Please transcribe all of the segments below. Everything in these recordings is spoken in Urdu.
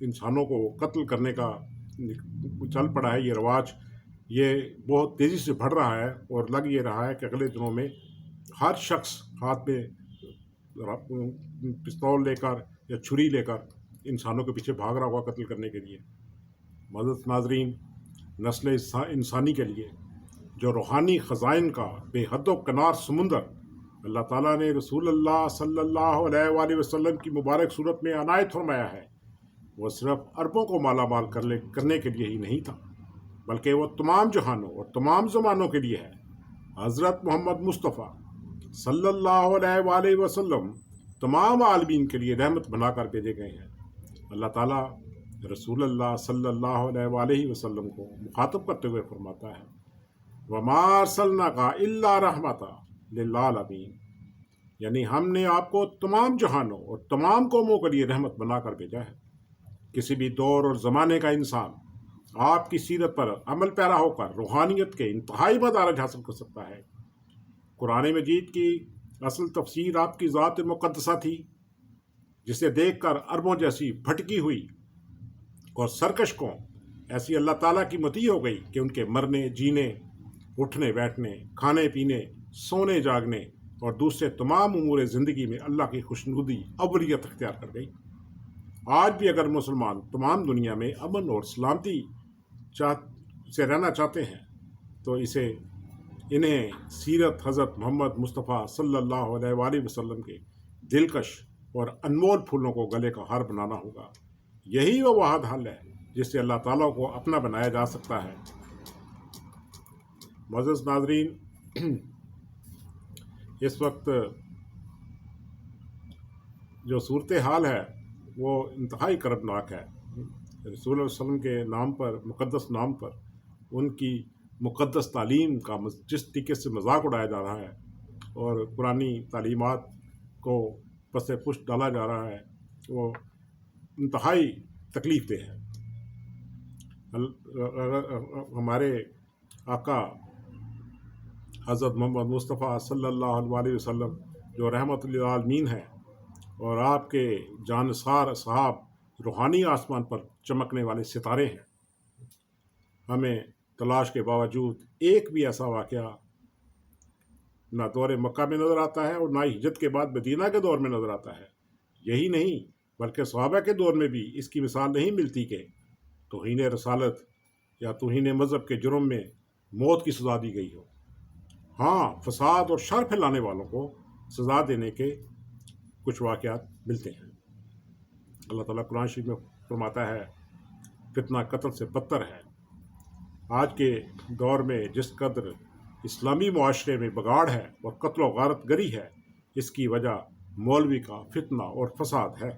انسانوں کو قتل کرنے کا چل پڑا ہے یہ رواج، یہ بہت تیزی سے بڑھ رہا ہے، اور لگ یہ رہا ہے کہ اگلے دنوں میں ہر شخص ہاتھ میں پستول لے کر یا چھری لے کر انسانوں کے پیچھے بھاگ رہا ہوگا قتل کرنے کے لیے۔ معزز ناظرین، نسل انسانی کے لیے جو روحانی خزائن کا بے حد و کنار سمندر اللہ تعالیٰ نے رسول اللہ صلی اللہ علیہ وآلہ وسلم کی مبارک صورت میں عنایت فرمایا ہے، وہ صرف عربوں کو مالا مال کرنے کے لیے ہی نہیں تھا، بلکہ وہ تمام جہانوں اور تمام زمانوں کے لیے ہے۔ حضرت محمد مصطفیٰ صلی اللہ علیہ وآلہ وسلم تمام عالمین کے لیے رحمت بنا کر بھیجے گئے ہیں۔ اللہ تعالیٰ رسول اللہ صلی اللہ علیہ وآلہ وسلم کو مخاطب کرتے ہوئے فرماتا ہے، وَمَا أَرْسَلْنَاكَ إِلَّا رَحْمَةً لِلْعَالَمِينَ، یعنی ہم نے آپ کو تمام جہانوں اور تمام قوموں کے لیے رحمت بنا کر بھیجا ہے۔ کسی بھی دور اور زمانے کا انسان آپ کی سیرت پر عمل پیرا ہو کر روحانیت کے انتہائی مدارج حاصل کر سکتا ہے۔ قرآن مجید کی اصل تفسیر آپ کی ذات مقدسہ تھی، جسے دیکھ کر عربوں جیسی بھٹکی ہوئی اور سرکش قوم ایسی اللہ تعالیٰ کی مطیع ہو گئی کہ ان کے مرنے جینے، اٹھنے بیٹھنے، کھانے پینے، سونے جاگنے اور دوسرے تمام امور زندگی میں اللہ کی خوشنودی اولیت اختیار کر گئی۔ آج بھی اگر مسلمان تمام دنیا میں امن اور سلامتی سے رہنا چاہتے ہیں تو انہیں سیرت حضرت محمد مصطفیٰ صلی اللہ علیہ وآلہ وسلم کے دلکش اور انمول پھولوں کو گلے کا ہار بنانا ہوگا۔ یہی وہ واحد حل ہے جس سے اللہ تعالیٰ کو اپنا بنایا جا سکتا ہے۔ معزز ناظرین، اس وقت جو صورتحال ہے وہ انتہائی کربناک ہے۔ رسول اللہ علیہ وسلم کے نام پر، مقدس نام پر، ان کی مقدس تعلیم کا جس طریقے سے مذاق اڑایا جا رہا ہے اور قرآنی تعلیمات کو پس پشت ڈالا جا رہا ہے، وہ انتہائی تکلیف دہ ہے۔ ہمارے آقا حضرت محمد مصطفیٰ صلی اللہ علیہ وسلم جو رحمت للعالمین ہیں اور آپ کے جانثار اصحاب روحانی آسمان پر چمکنے والے ستارے ہیں، ہمیں تلاش کے باوجود ایک بھی ایسا واقعہ نہ دور مکہ میں نظر آتا ہے اور نہ ہی ہجرت کے بعد مدینہ کے دور میں نظر آتا ہے۔ یہی نہیں بلکہ صحابہ کے دور میں بھی اس کی مثال نہیں ملتی کہ توہین رسالت یا توہین مذہب کے جرم میں موت کی سزا دی گئی ہو۔ ہاں، فساد اور شر پھیلانے والوں کو سزا دینے کے کچھ واقعات ملتے ہیں۔ اللہ تعالیٰ قرآن شریف میں فرماتا ہے، فتنہ قتل سے بدتر ہے۔ آج کے دور میں جس قدر اسلامی معاشرے میں بگاڑ ہے اور قتل و غارت گری ہے، اس کی وجہ مولوی کا فتنہ اور فساد ہے۔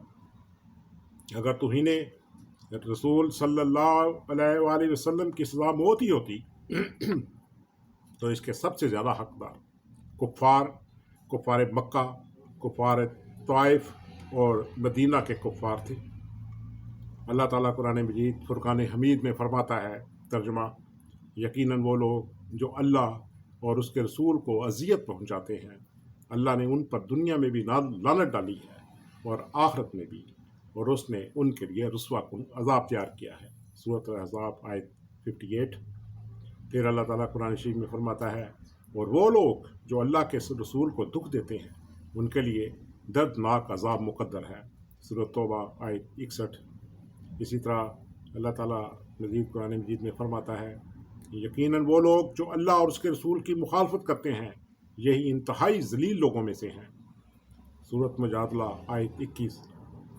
اگر توہین رسول صلی اللہ علیہ وآلہ وسلم کی سزا موت ہی ہوتی تو اس کے سب سے زیادہ حقدار کفار مکہ، کفار طائف اور مدینہ کے کفار تھے۔ اللہ تعالیٰ قرآن مجید فرقان حمید میں فرماتا ہے، ترجمہ، یقیناً وہ لوگ جو اللہ اور اس کے رسول کو اذیت پہنچاتے ہیں، اللہ نے ان پر دنیا میں بھی لعنت ڈالی ہے اور آخرت میں بھی، اور اس نے ان کے لیے رسوا کن عذاب تیار کیا ہے۔ سورۃ الاحزاب آیت 58۔ پھر اللہ تعالیٰ قرآن شریف میں فرماتا ہے، اور وہ لوگ جو اللہ کے رسول کو دکھ دیتے ہیں ان کے لیے دردناک عذاب مقدر ہے۔ سورۃ توبہ آیت 61۔ اسی طرح اللہ تعالیٰ مزید قرآن مجید میں فرماتا ہے، یقیناً وہ لوگ جو اللہ اور اس کے رسول کی مخالفت کرتے ہیں یہی انتہائی ذلیل لوگوں میں سے ہیں۔ سورۃ مجادلہ آیت 21۔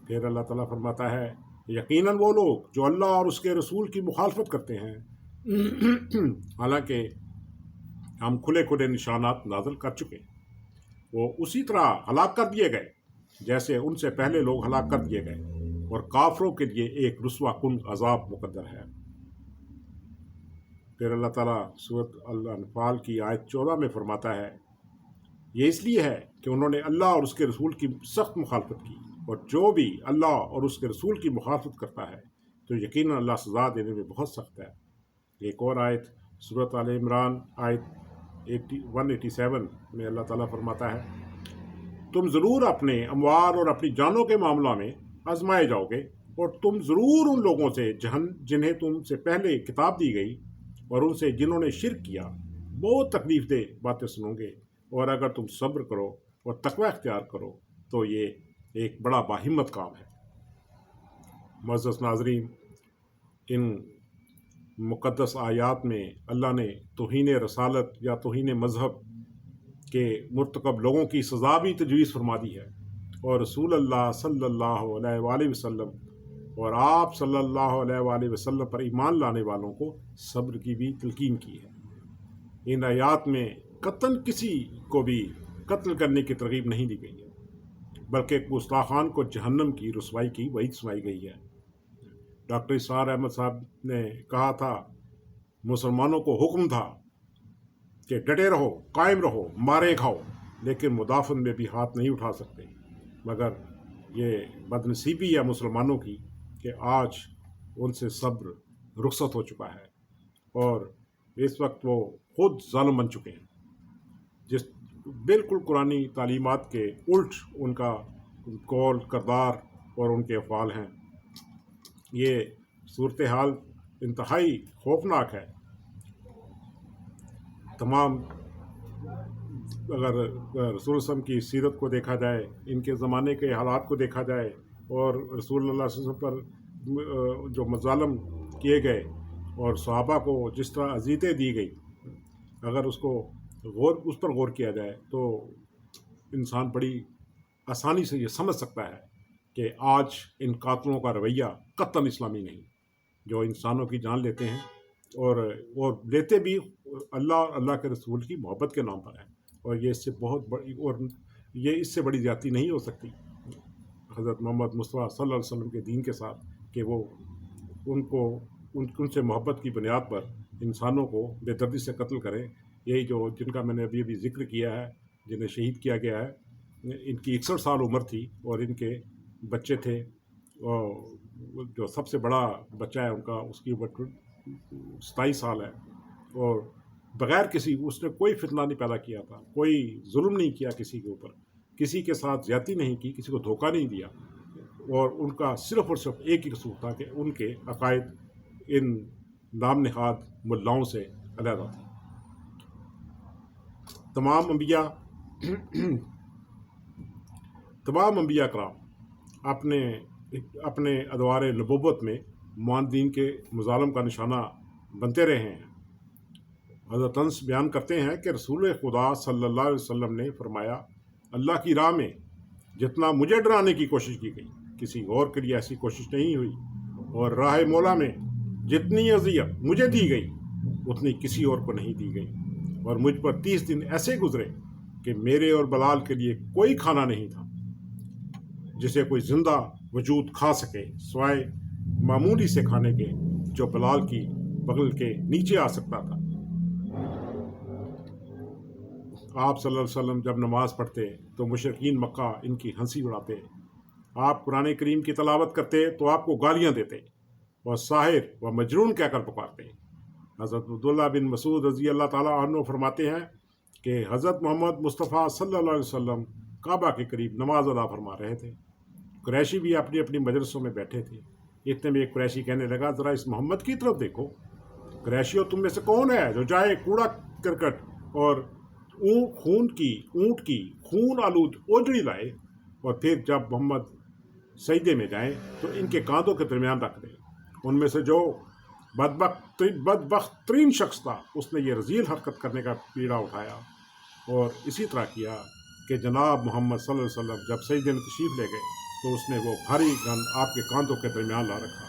پھر اللہ تعالیٰ فرماتا ہے، یقیناً وہ لوگ جو اللہ اور اس کے رسول کی مخالفت کرتے ہیں حالانکہ ہم کھلے کھلے نشانات نازل کر چکے، وہ اسی طرح ہلاک کر دیے گئے جیسے ان سے پہلے لوگ ہلاک کر دیے گئے، اور کافروں کے لیے ایک رسوا کن عذاب مقدر ہے۔ پھر اللہ تعالیٰ سورۃ الانفال کی آیت 14 میں فرماتا ہے، یہ اس لیے ہے کہ انہوں نے اللہ اور اس کے رسول کی سخت مخالفت کی، اور جو بھی اللہ اور اس کے رسول کی مخالفت کرتا ہے تو یقیناً اللہ سزا دینے میں بہت سخت ہے۔ ایک اور آیت سورۃ آل عمران آیت 187 میں اللہ تعالیٰ فرماتا ہے، تم ضرور اپنے اموال اور اپنی جانوں کے معاملہ میں آزمائے جاؤ گے، اور تم ضرور ان لوگوں سے جنہیں تم سے پہلے کتاب دی گئی اور ان سے جنہوں نے شرک کیا بہت تکلیف دہ باتیں سنو گے، اور اگر تم صبر کرو اور تقوی اختیار کرو تو یہ ایک بڑا باہمت کام ہے۔ معزز ناظرین، ان مقدس آیات میں اللہ نے توہین رسالت یا توہین مذہب کے مرتکب لوگوں کی سزا بھی تجویز فرما دی ہے، اور رسول اللہ صلی اللہ علیہ وآلہ وسلم اور آپ صلی اللہ علیہ وآلہ وسلم پر ایمان لانے والوں کو صبر کی بھی تلقین کی ہے۔ ان آیات میں قطعاً کسی کو بھی قتل کرنے کی ترغیب نہیں دی گئی ہے، بلکہ گستاخان کو جہنم کی رسوائی کی وعید سنائی گئی ہے۔ ڈاکٹر اسرار احمد صاحب نے کہا تھا، مسلمانوں کو حکم تھا کہ ڈٹے رہو، قائم رہو، مارے کھاؤ، لیکن مدافن میں بھی ہاتھ نہیں اٹھا سکتے، مگر یہ بدنصیبی ہے مسلمانوں کی کہ آج ان سے صبر رخصت ہو چکا ہے، اور اس وقت وہ خود ظالم بن چکے ہیں، جس بالکل قرآنی تعلیمات کے الٹ ان کا قول کردار اور ان کے افعال ہیں۔ یہ صورتحال انتہائی خوفناک ہے۔ تمام اگر رسول اللہ علیہ وسلم کی سیرت کو دیکھا جائے، ان کے زمانے کے حالات کو دیکھا جائے، اور رسول اللہ صلی اللہ علیہ وسلم پر جو مظالم کیے گئے اور صحابہ کو جس طرح اذیتیں دی گئی، اگر اس پر غور کیا جائے تو انسان بڑی آسانی سے یہ سمجھ سکتا ہے کہ آج ان قاتلوں کا رویہ قطعاً اسلامی نہیں، جو انسانوں کی جان لیتے ہیں اور لیتے بھی اللہ کے رسول کی محبت کے نام پر ہے، اور یہ اس سے بہت بڑی، اور یہ اس سے بڑی زیادتی نہیں ہو سکتی حضرت محمد مصطفیٰ صلی اللہ علیہ وسلم کے دین کے ساتھ، کہ وہ ان سے محبت کی بنیاد پر انسانوں کو بے دردی سے قتل کریں۔ یہی جن کا میں نے ابھی ذکر کیا ہے، جنہیں شہید کیا گیا ہے، ان کی 61 سال عمر تھی، اور ان کے بچے تھے، اور جو سب سے بڑا بچہ ہے ان کا، اس کی عمر 27 سال ہے، اور بغیر اس نے کوئی فتنہ نہیں پیدا کیا تھا، کوئی ظلم نہیں کیا کسی کے اوپر، کسی کے ساتھ زیادتی نہیں کی، کسی کو دھوکہ نہیں دیا، اور ان کا صرف اور صرف ایک ہی قصور تھا کہ ان کے عقائد ان نام نہاد ملاؤں سے علیحدہ تھے۔ تمام انبیاء کرام اپنے ادوار نبوت میں معاندین کے مظالم کا نشانہ بنتے رہے ہیں۔ حضرت انس بیان کرتے ہیں کہ رسول خدا صلی اللہ علیہ وسلم نے فرمایا، اللہ کی راہ میں جتنا مجھے ڈرانے کی کوشش کی گئی، کسی اور کے لیے ایسی کوشش نہیں ہوئی، اور راہ مولا میں جتنی اذیت مجھے دی گئی اتنی کسی اور کو نہیں دی گئی، اور مجھ پر 30 دن ایسے گزرے کہ میرے اور بلال کے لیے کوئی کھانا نہیں تھا جسے کوئی زندہ وجود کھا سکے، سوائے معمولی سے کھانے کے جو بلال کی بغل کے نیچے آ سکتا تھا۔ آپ صلی اللہ علیہ وسلم جب نماز پڑھتے تو مشرکین مکہ ان کی ہنسی اڑاتے، آپ قرآن کریم کی تلاوت کرتے تو آپ کو گالیاں دیتے اور ساحر و مجنون کہہ کر پکارتے۔ حضرت عبداللہ بن مسعود رضی اللہ تعالیٰ عنہ فرماتے ہیں کہ حضرت محمد مصطفیٰ صلی اللہ علیہ وسلم کعبہ کے قریب نماز ادا فرما رہے تھے، قریشی بھی اپنی اپنی مجلسوں میں بیٹھے تھے۔ اتنے میں ایک قریشی کہنے لگا، ذرا اس محمد کی طرف دیکھو، قریشیوں تم میں سے کون ہے جو جائے کوڑا کرکٹ اور اونٹ کی خون آلود اوجڑی لائے، اور پھر جب محمد سجدے میں جائیں تو ان کے کاندھوں کے درمیان رکھ دیں۔ ان میں سے جو بدبخت ترین شخص تھا، اس نے یہ رذیل حرکت کرنے کا پیڑا اٹھایا، اور اسی طرح کیا کہ جناب محمد صلی اللہ علیہ وسلم جب سجدے میں تشریف لے گئے تو اس نے وہ بھاری گند آپ کے کاندھوں کے درمیان لا رکھا۔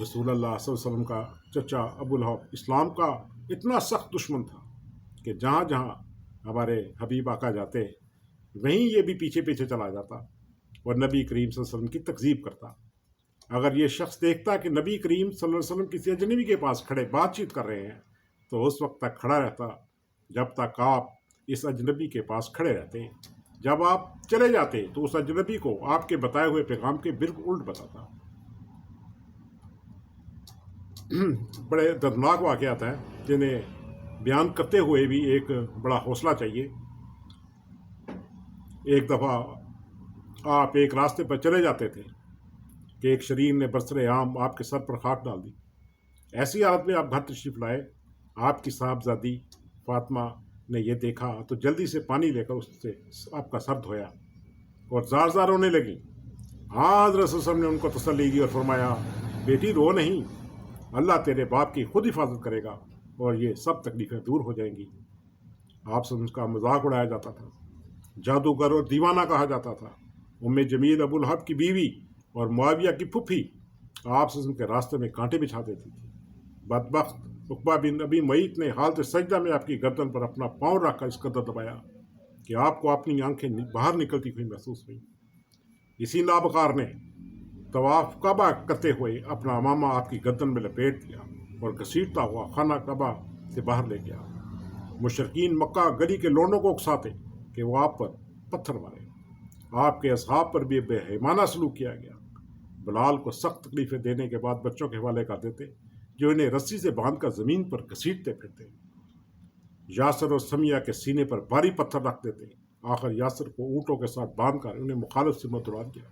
رسول اللہ صلی اللہ علیہ وسلم کا چچا ابو لہب اسلام کا اتنا سخت دشمن تھا کہ جہاں جہاں ہمارے حبیب آقا جاتے وہیں یہ بھی پیچھے پیچھے چلا جاتا اور نبی کریم صلی اللہ علیہ وسلم کی تکذیب کرتا۔ اگر یہ شخص دیکھتا کہ نبی کریم صلی اللہ علیہ وسلم کسی اجنبی کے پاس کھڑے بات چیت کر رہے ہیں تو اس وقت تک کھڑا رہتا جب تک آپ اس اجنبی کے پاس کھڑے رہتے۔ جب آپ چلے جاتے تو اس اجنبی کو آپ کے بتائے ہوئے پیغام کے بالکل الٹ بتاتا۔ بڑے دردناک واقعات ہیں جنہیں بیان کرتے ہوئے بھی ایک بڑا حوصلہ چاہیے۔ ایک دفعہ آپ ایک راستے پر چلے جاتے تھے کہ ایک شریر نے برسر عام آپ کے سر پر خاک ڈال دی۔ ایسی حالت میں آپ گھر تشریف لائے۔ آپ کی صاحبزادی فاطمہ نے یہ دیکھا تو جلدی سے پانی لے کر اس سے آپ کا سر دھویا اور زار زار رونے لگی۔ ہاں، حضرت صلی اللہ علیہ وسلم نے ان کو تسلی دی اور فرمایا، بیٹی رو نہیں، اللہ تیرے باپ کی خود حفاظت کرے گا اور یہ سب تکلیفیں دور ہو جائیں گی۔ آپ سے ان کا مذاق اڑایا جاتا تھا، جادوگر اور دیوانہ کہا جاتا تھا۔ ام جمیل ابو لہب کی بیوی اور معاویہ کی پھپھی آپ سے ان کے راستے میں کانٹے بچھا دیتی تھی۔ بدبخت عقبہ بن ابی معیط نے حالت سجدہ میں آپ کی گردن پر اپنا پاؤں رکھ کر اس قدر دبایا کہ آپ کو اپنی آنکھیں باہر نکلتی ہوئی محسوس ہوئی۔ اسی نابکار نے طواف کعبہ کرتے ہوئے اپنا امامہ آپ کی گردن میں لپیٹ دیا اور گھسیٹتا ہوا خانہ کعبہ سے باہر لے گیا۔ مشرکین مکہ گلی کے لونڈوں کو اکساتے کہ وہ آپ پر پتھر مارے۔ آپ کے اصحاب پر بھی بے رحمانہ سلوک کیا گیا۔ بلال کو سخت تکلیفیں دینے کے بعد بچوں کے حوالے کر دیتے جو انہیں رسی سے باندھ کر زمین پر گھسیٹتے پھرتے۔ یاسر اور سمیہ کے سینے پر بھاری پتھر رکھ دیتے۔ آخر یاسر کو اونٹوں کے ساتھ باندھ کر انہیں مخالف سے متوار کیا،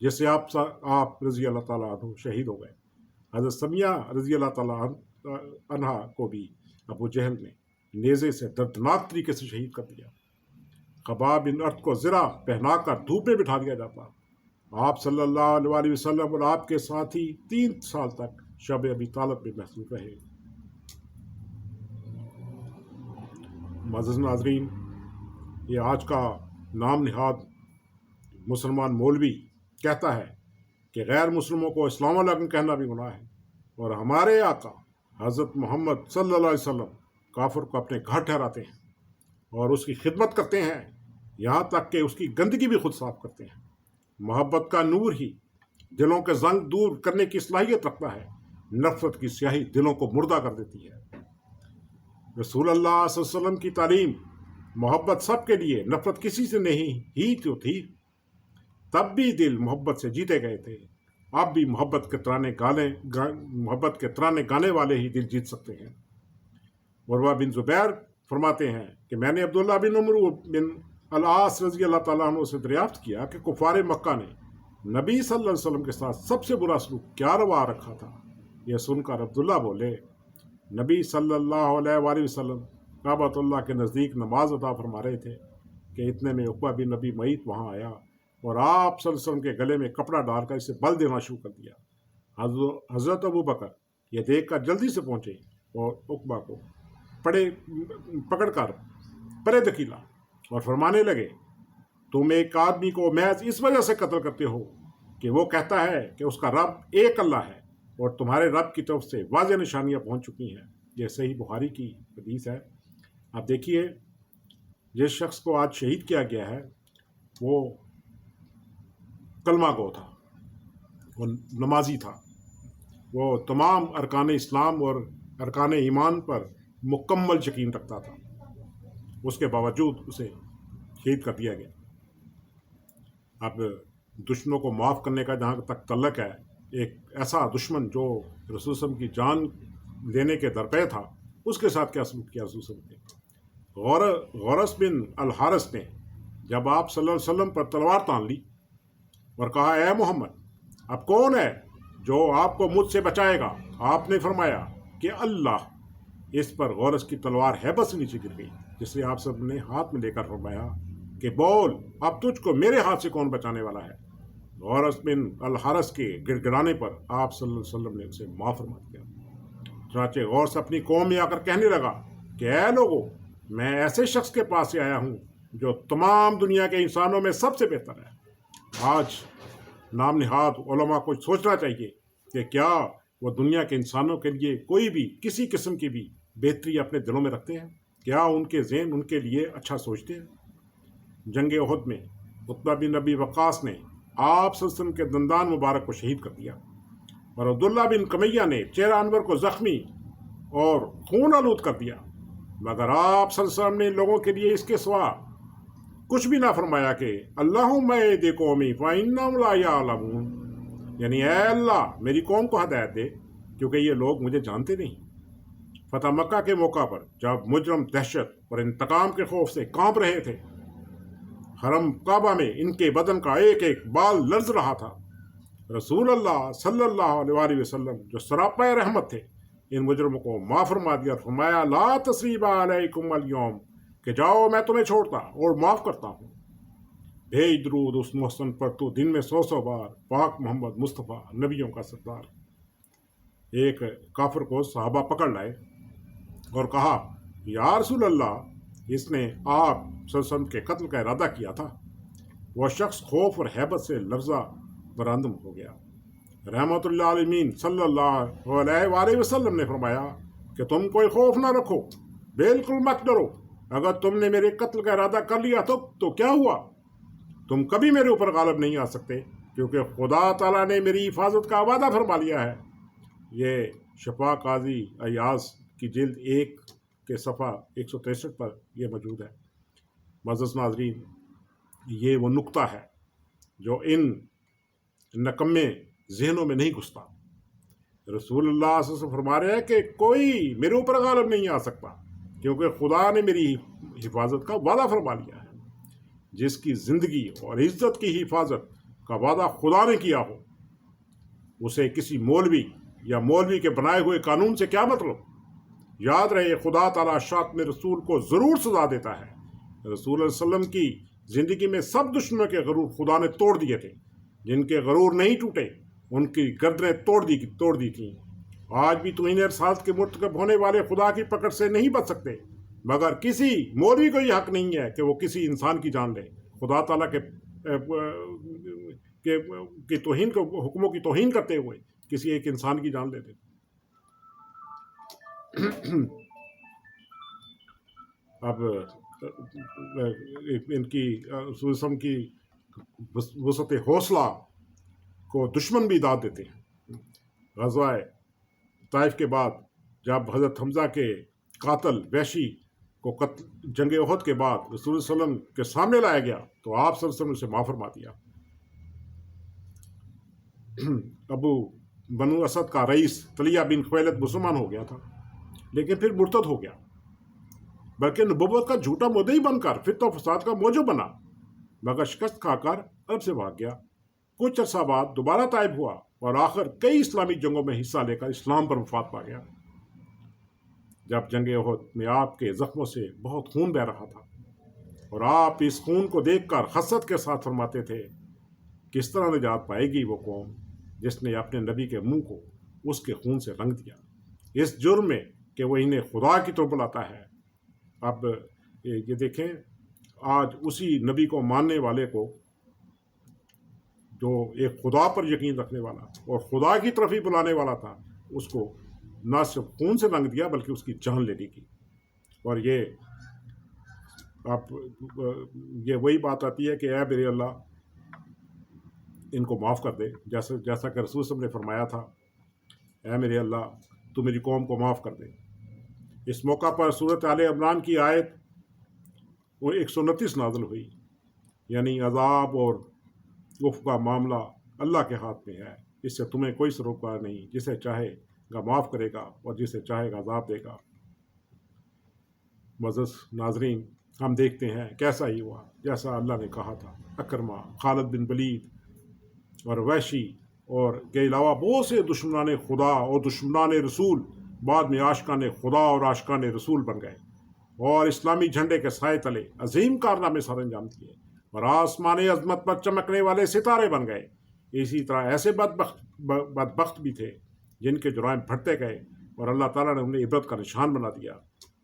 جس سے آپ رضی اللہ تعالیٰ عنہ شہید ہو گئے۔ حضرت سمیہ رضی اللہ تعالیٰ عنہ کو بھی ابو جہل نے نیزے سے دردناک طریقے سے شہید کر دیا۔ خباب بن ارت کو زرہ پہنا کر دھوپ میں بٹھا دیا جاتا۔ آپ صلی اللہ علیہ وسلم اور آپ کے ساتھی 3 سال تک شب ابی طالب میں محصور رہے۔ معزز ناظرین، یہ آج کا نام نہاد مسلمان مولوی کہتا ہے کہ غیر مسلموں کو السلام علیکم کہنا بھی گناہ ہے، اور ہمارے آقا حضرت محمد صلی اللہ علیہ وسلم کافر کو اپنے گھر ٹھہراتے ہیں اور اس کی خدمت کرتے ہیں، یہاں تک کہ اس کی گندگی بھی خود صاف کرتے ہیں۔ محبت کا نور ہی دلوں کے زنگ دور کرنے کی صلاحیت رکھتا ہے، نفرت کی سیاہی دلوں کو مردہ کر دیتی ہے۔ رسول اللہ صلی اللہ علیہ وسلم کی تعلیم محبت سب کے لیے، نفرت کسی سے نہیں ہی تو تھی۔ تب بھی دل محبت سے جیتے گئے تھے، اب بھی محبت کے ترانے گانے والے ہی دل جیت سکتے ہیں۔ عروہ بن زبیر فرماتے ہیں کہ میں نے عبداللہ بن عمرو بن العاص رضی اللہ تعالیٰ عنہ سے دریافت کیا کہ کفار مکہ نے نبی صلی اللہ علیہ وسلم کے ساتھ سب سے برا سلوک کیا روا رکھا تھا۔ یہ سن کر عبداللہ بولے، نبی صلی اللہ علیہ وآلہ وسلم کعبۃ اللہ کے نزدیک نماز ادا فرما رہے تھے کہ اتنے میں عقبہ بن نبی معیط وہاں آیا اور آپ صلی اللہ علیہ وسلم کے گلے میں کپڑا ڈال کر اسے بل دینا شروع کر دیا۔ حضرت ابو بکر یہ دیکھ کر جلدی سے پہنچے اور عقبہ کو پکڑ کر پرے دھکیلا اور فرمانے لگے، تم ایک آدمی کو محض اس وجہ سے قتل کرتے ہو کہ وہ کہتا ہے کہ اس کا رب ایک اللہ ہے، اور تمہارے رب کی طرف سے واضح نشانیاں پہنچ چکی ہیں۔ یہ صحیح بخاری کی حدیث ہے۔ آپ دیکھیے، جس شخص کو آج شہید کیا گیا ہے وہ کلمہ گو تھا، وہ نمازی تھا، وہ تمام ارکان اسلام اور ارکان ایمان پر مکمل یقین رکھتا تھا، اس کے باوجود اسے شہید کر دیا گیا۔ اب دشمنوں کو معاف کرنے کا جہاں تک تعلق ہے، ایک ایسا دشمن جو رسول صلی اللہ علیہ وسلم کی جان لینے کے درپے تھا، اس کے ساتھ کیا سلوک کیا رسول صلی اللہ علیہ وسلم نے؟ غورس بن الحارث نے جب آپ صلی اللہ علیہ وسلم پر تلوار تان لی اور کہا، اے محمد، اب کون ہے جو آپ کو مجھ سے بچائے گا؟ آپ نے فرمایا کہ اللہ۔ اس پر غورس کی تلوار ہیبت سے نیچے گر گئی، جسے آپ سب نے ہاتھ میں لے کر فرمایا کہ بول، اب تجھ کو میرے ہاتھ سے کون بچانے والا ہے؟ غورس بن الحارث کے گڑ گڑانے پر آپ صلی اللہ علیہ وسلم نے اسے معاف فرما دیا۔ چنانچہ غورس اپنی قوم میں آ کر کہنے لگا کہ اے لوگو، میں ایسے شخص کے پاس سے آیا ہوں جو تمام دنیا کے انسانوں میں سب سے بہتر ہے۔ آج نام نہاد علماء کو سوچنا چاہیے کہ کیا وہ دنیا کے انسانوں کے لیے کوئی بھی کسی قسم کی بھی بہتری اپنے دلوں میں رکھتے ہیں؟ کیا ان کے ذہن ان کے لیے اچھا سوچتے ہیں؟ جنگ احد میں عتبہ بن ابی وقاص نے آپ صلی اللہ علیہ وسلم کے دندان مبارک کو شہید کر دیا، اور عبداللہ بن کمیہ نے چہرہ انور کو زخمی اور خون آلود کر دیا، مگر آپ صلی اللہ علیہ وسلم نے لوگوں کے لیے اس کے سوا کچھ بھی نہ فرمایا کہ اللہم اہد قومی فإنہم لا یعلمون، یعنی اے اللہ میری قوم کو ہدایت دے کیونکہ یہ لوگ مجھے جانتے نہیں۔ فتح مکہ کے موقع پر جب مجرم دہشت اور انتقام کے خوف سے کانپ رہے تھے، حرم کعبہ میں ان کے بدن کا ایک ایک بال لرز رہا تھا۔ رسول اللہ صلی اللہ علیہ وسلم جو سراپا رحمت تھے، ان مجرموں کو معاف فرما دیا، فرمایا لا تثریب علیکم اليوم، کہ جاؤ میں تمہیں چھوڑتا اور معاف کرتا ہوں۔ بھیج درود اس محسن پر تو دن میں 100 بار، پاک محمد مصطفیٰ نبیوں کا سردار۔ ایک کافر کو صحابہ پکڑ لائے اور کہا یا رسول اللہ، اس نے آپ صلی اللہ علیہ وسلم کے قتل کا ارادہ کیا تھا۔ وہ شخص خوف اور ہیبت سے لرزہ برآمد ہو گیا۔ رحمت اللہ عالمین صلی اللہ علیہ وآلہ وسلم نے فرمایا کہ تم کوئی خوف نہ رکھو، بالکل مت ڈرو، اگر تم نے میرے قتل کا ارادہ کر لیا تو کیا ہوا؟ تم کبھی میرے اوپر غالب نہیں آ سکتے، کیونکہ خدا تعالیٰ نے میری حفاظت کا وعدہ فرما لیا ہے۔ یہ شفا قاضی ایاز کی جلد 1 کے صفحہ 163 پر یہ موجود ہے۔ معزز ناظرین، یہ وہ نقطہ ہے جو ان نکمے ذہنوں میں نہیں گھستا۔ رسول اللہ صلی اللہ علیہ وسلم فرما رہے ہیں کہ کوئی میرے اوپر غالب نہیں آ سکتا، کیونکہ خدا نے میری حفاظت کا وعدہ فرما لیا ہے۔ جس کی زندگی اور عزت کی حفاظت کا وعدہ خدا نے کیا ہو، اسے کسی مولوی یا مولوی کے بنائے ہوئے قانون سے کیا مطلب؟ یاد رہے، خدا تعالیٰ شاتم رسول کو ضرور سزا دیتا ہے۔ رسول اللہ علیہ وسلم کی زندگی میں سب دشمنوں کے غرور خدا نے توڑ دیے تھے۔ جن کے غرور نہیں ٹوٹے ان کی گردنیں توڑ دی تھیں۔ آج بھی توہین رسالت کے مرتکب ہونے والے خدا کی پکڑ سے نہیں بچ سکتے، مگر کسی مولوی کو یہ حق نہیں ہے کہ وہ کسی انسان کی جان لے۔ خدا تعالیٰ کے توہین کو حکموں کی توہین کرتے ہوئے کسی ایک انسان کی جان لے دے۔ اب ان کی رسول کی وسعت حوصلہ کو دشمن بھی داد دیتے ہیں۔ غزوہ طائف کے بعد جب حضرت حمزہ کے قاتل وحشی کو جنگ احد کے بعد رسول صلی اللہ علیہ وسلم کے سامنے لایا گیا تو آپ صلی اللہ علیہ وسلم نے اسے معاف فرما دیا۔ ابو بنو اسد کا رئیس طلیہ بن خویلد مسلمان ہو گیا تھا، لیکن پھر مرتد ہو گیا، بلکہ نبوت کا جھوٹا مدعی بن کر فتنہ و فساد کا موجب بنا، مگر شکست کھا کر عرب سے بھاگ گیا۔ کچھ عرصہ بعد دوبارہ طائب ہوا اور آخر کئی اسلامی جنگوں میں حصہ لے کر اسلام پر وفات پا گیا۔ جب جنگ احد میں آپ کے زخموں سے بہت خون بہہ رہا تھا اور آپ اس خون کو دیکھ کر حسرت کے ساتھ فرماتے تھے، کس طرح نجات پائے گی وہ قوم جس نے اپنے نبی کے منہ کو اس کے خون سے رنگ دیا، اس جرم میں کہ وہ انہیں خدا کی طرف بلاتا ہے۔ اب یہ دیکھیں، آج اسی نبی کو ماننے والے کو، جو ایک خدا پر یقین رکھنے والا اور خدا کی طرف ہی بلانے والا تھا، اس کو نہ صرف خون سے رنگ دیا بلکہ اس کی جان لے لی گئی۔ اور یہ وہی بات آتی ہے کہ اے میرے اللہ، ان کو معاف کر دے، جیسا کہ رسول صلی اللہ علیہ وسلم نے فرمایا تھا، اے میرے اللہ تو میری قوم کو معاف کر دے۔ اس موقع پر سورۃ آل عمران کی آیت 129 نازل ہوئی، یعنی عذاب اور عفو کا معاملہ اللہ کے ہاتھ میں ہے، اس سے تمہیں کوئی سروکار نہیں، جسے چاہے گا معاف کرے گا اور جسے چاہے گا عذاب دے گا۔ معزز ناظرین، ہم دیکھتے ہیں کیسا ہی ہوا جیسا اللہ نے کہا تھا۔ اکرمہ، خالد بن ولید اور وحشی اور کے علاوہ بہت سے دشمنان خدا اور دشمنان رسول بعد میں عاشقان خدا اور عاشقان رسول بن گئے اور اسلامی جھنڈے کے سائے تلے عظیم کارنامے سر انجام دیے اور آسمان عظمت پر چمکنے والے ستارے بن گئے۔ اسی طرح ایسے بدبخت بھی تھے جن کے جرائم بڑھتے گئے اور اللہ تعالیٰ نے انہیں عبرت کا نشان بنا دیا۔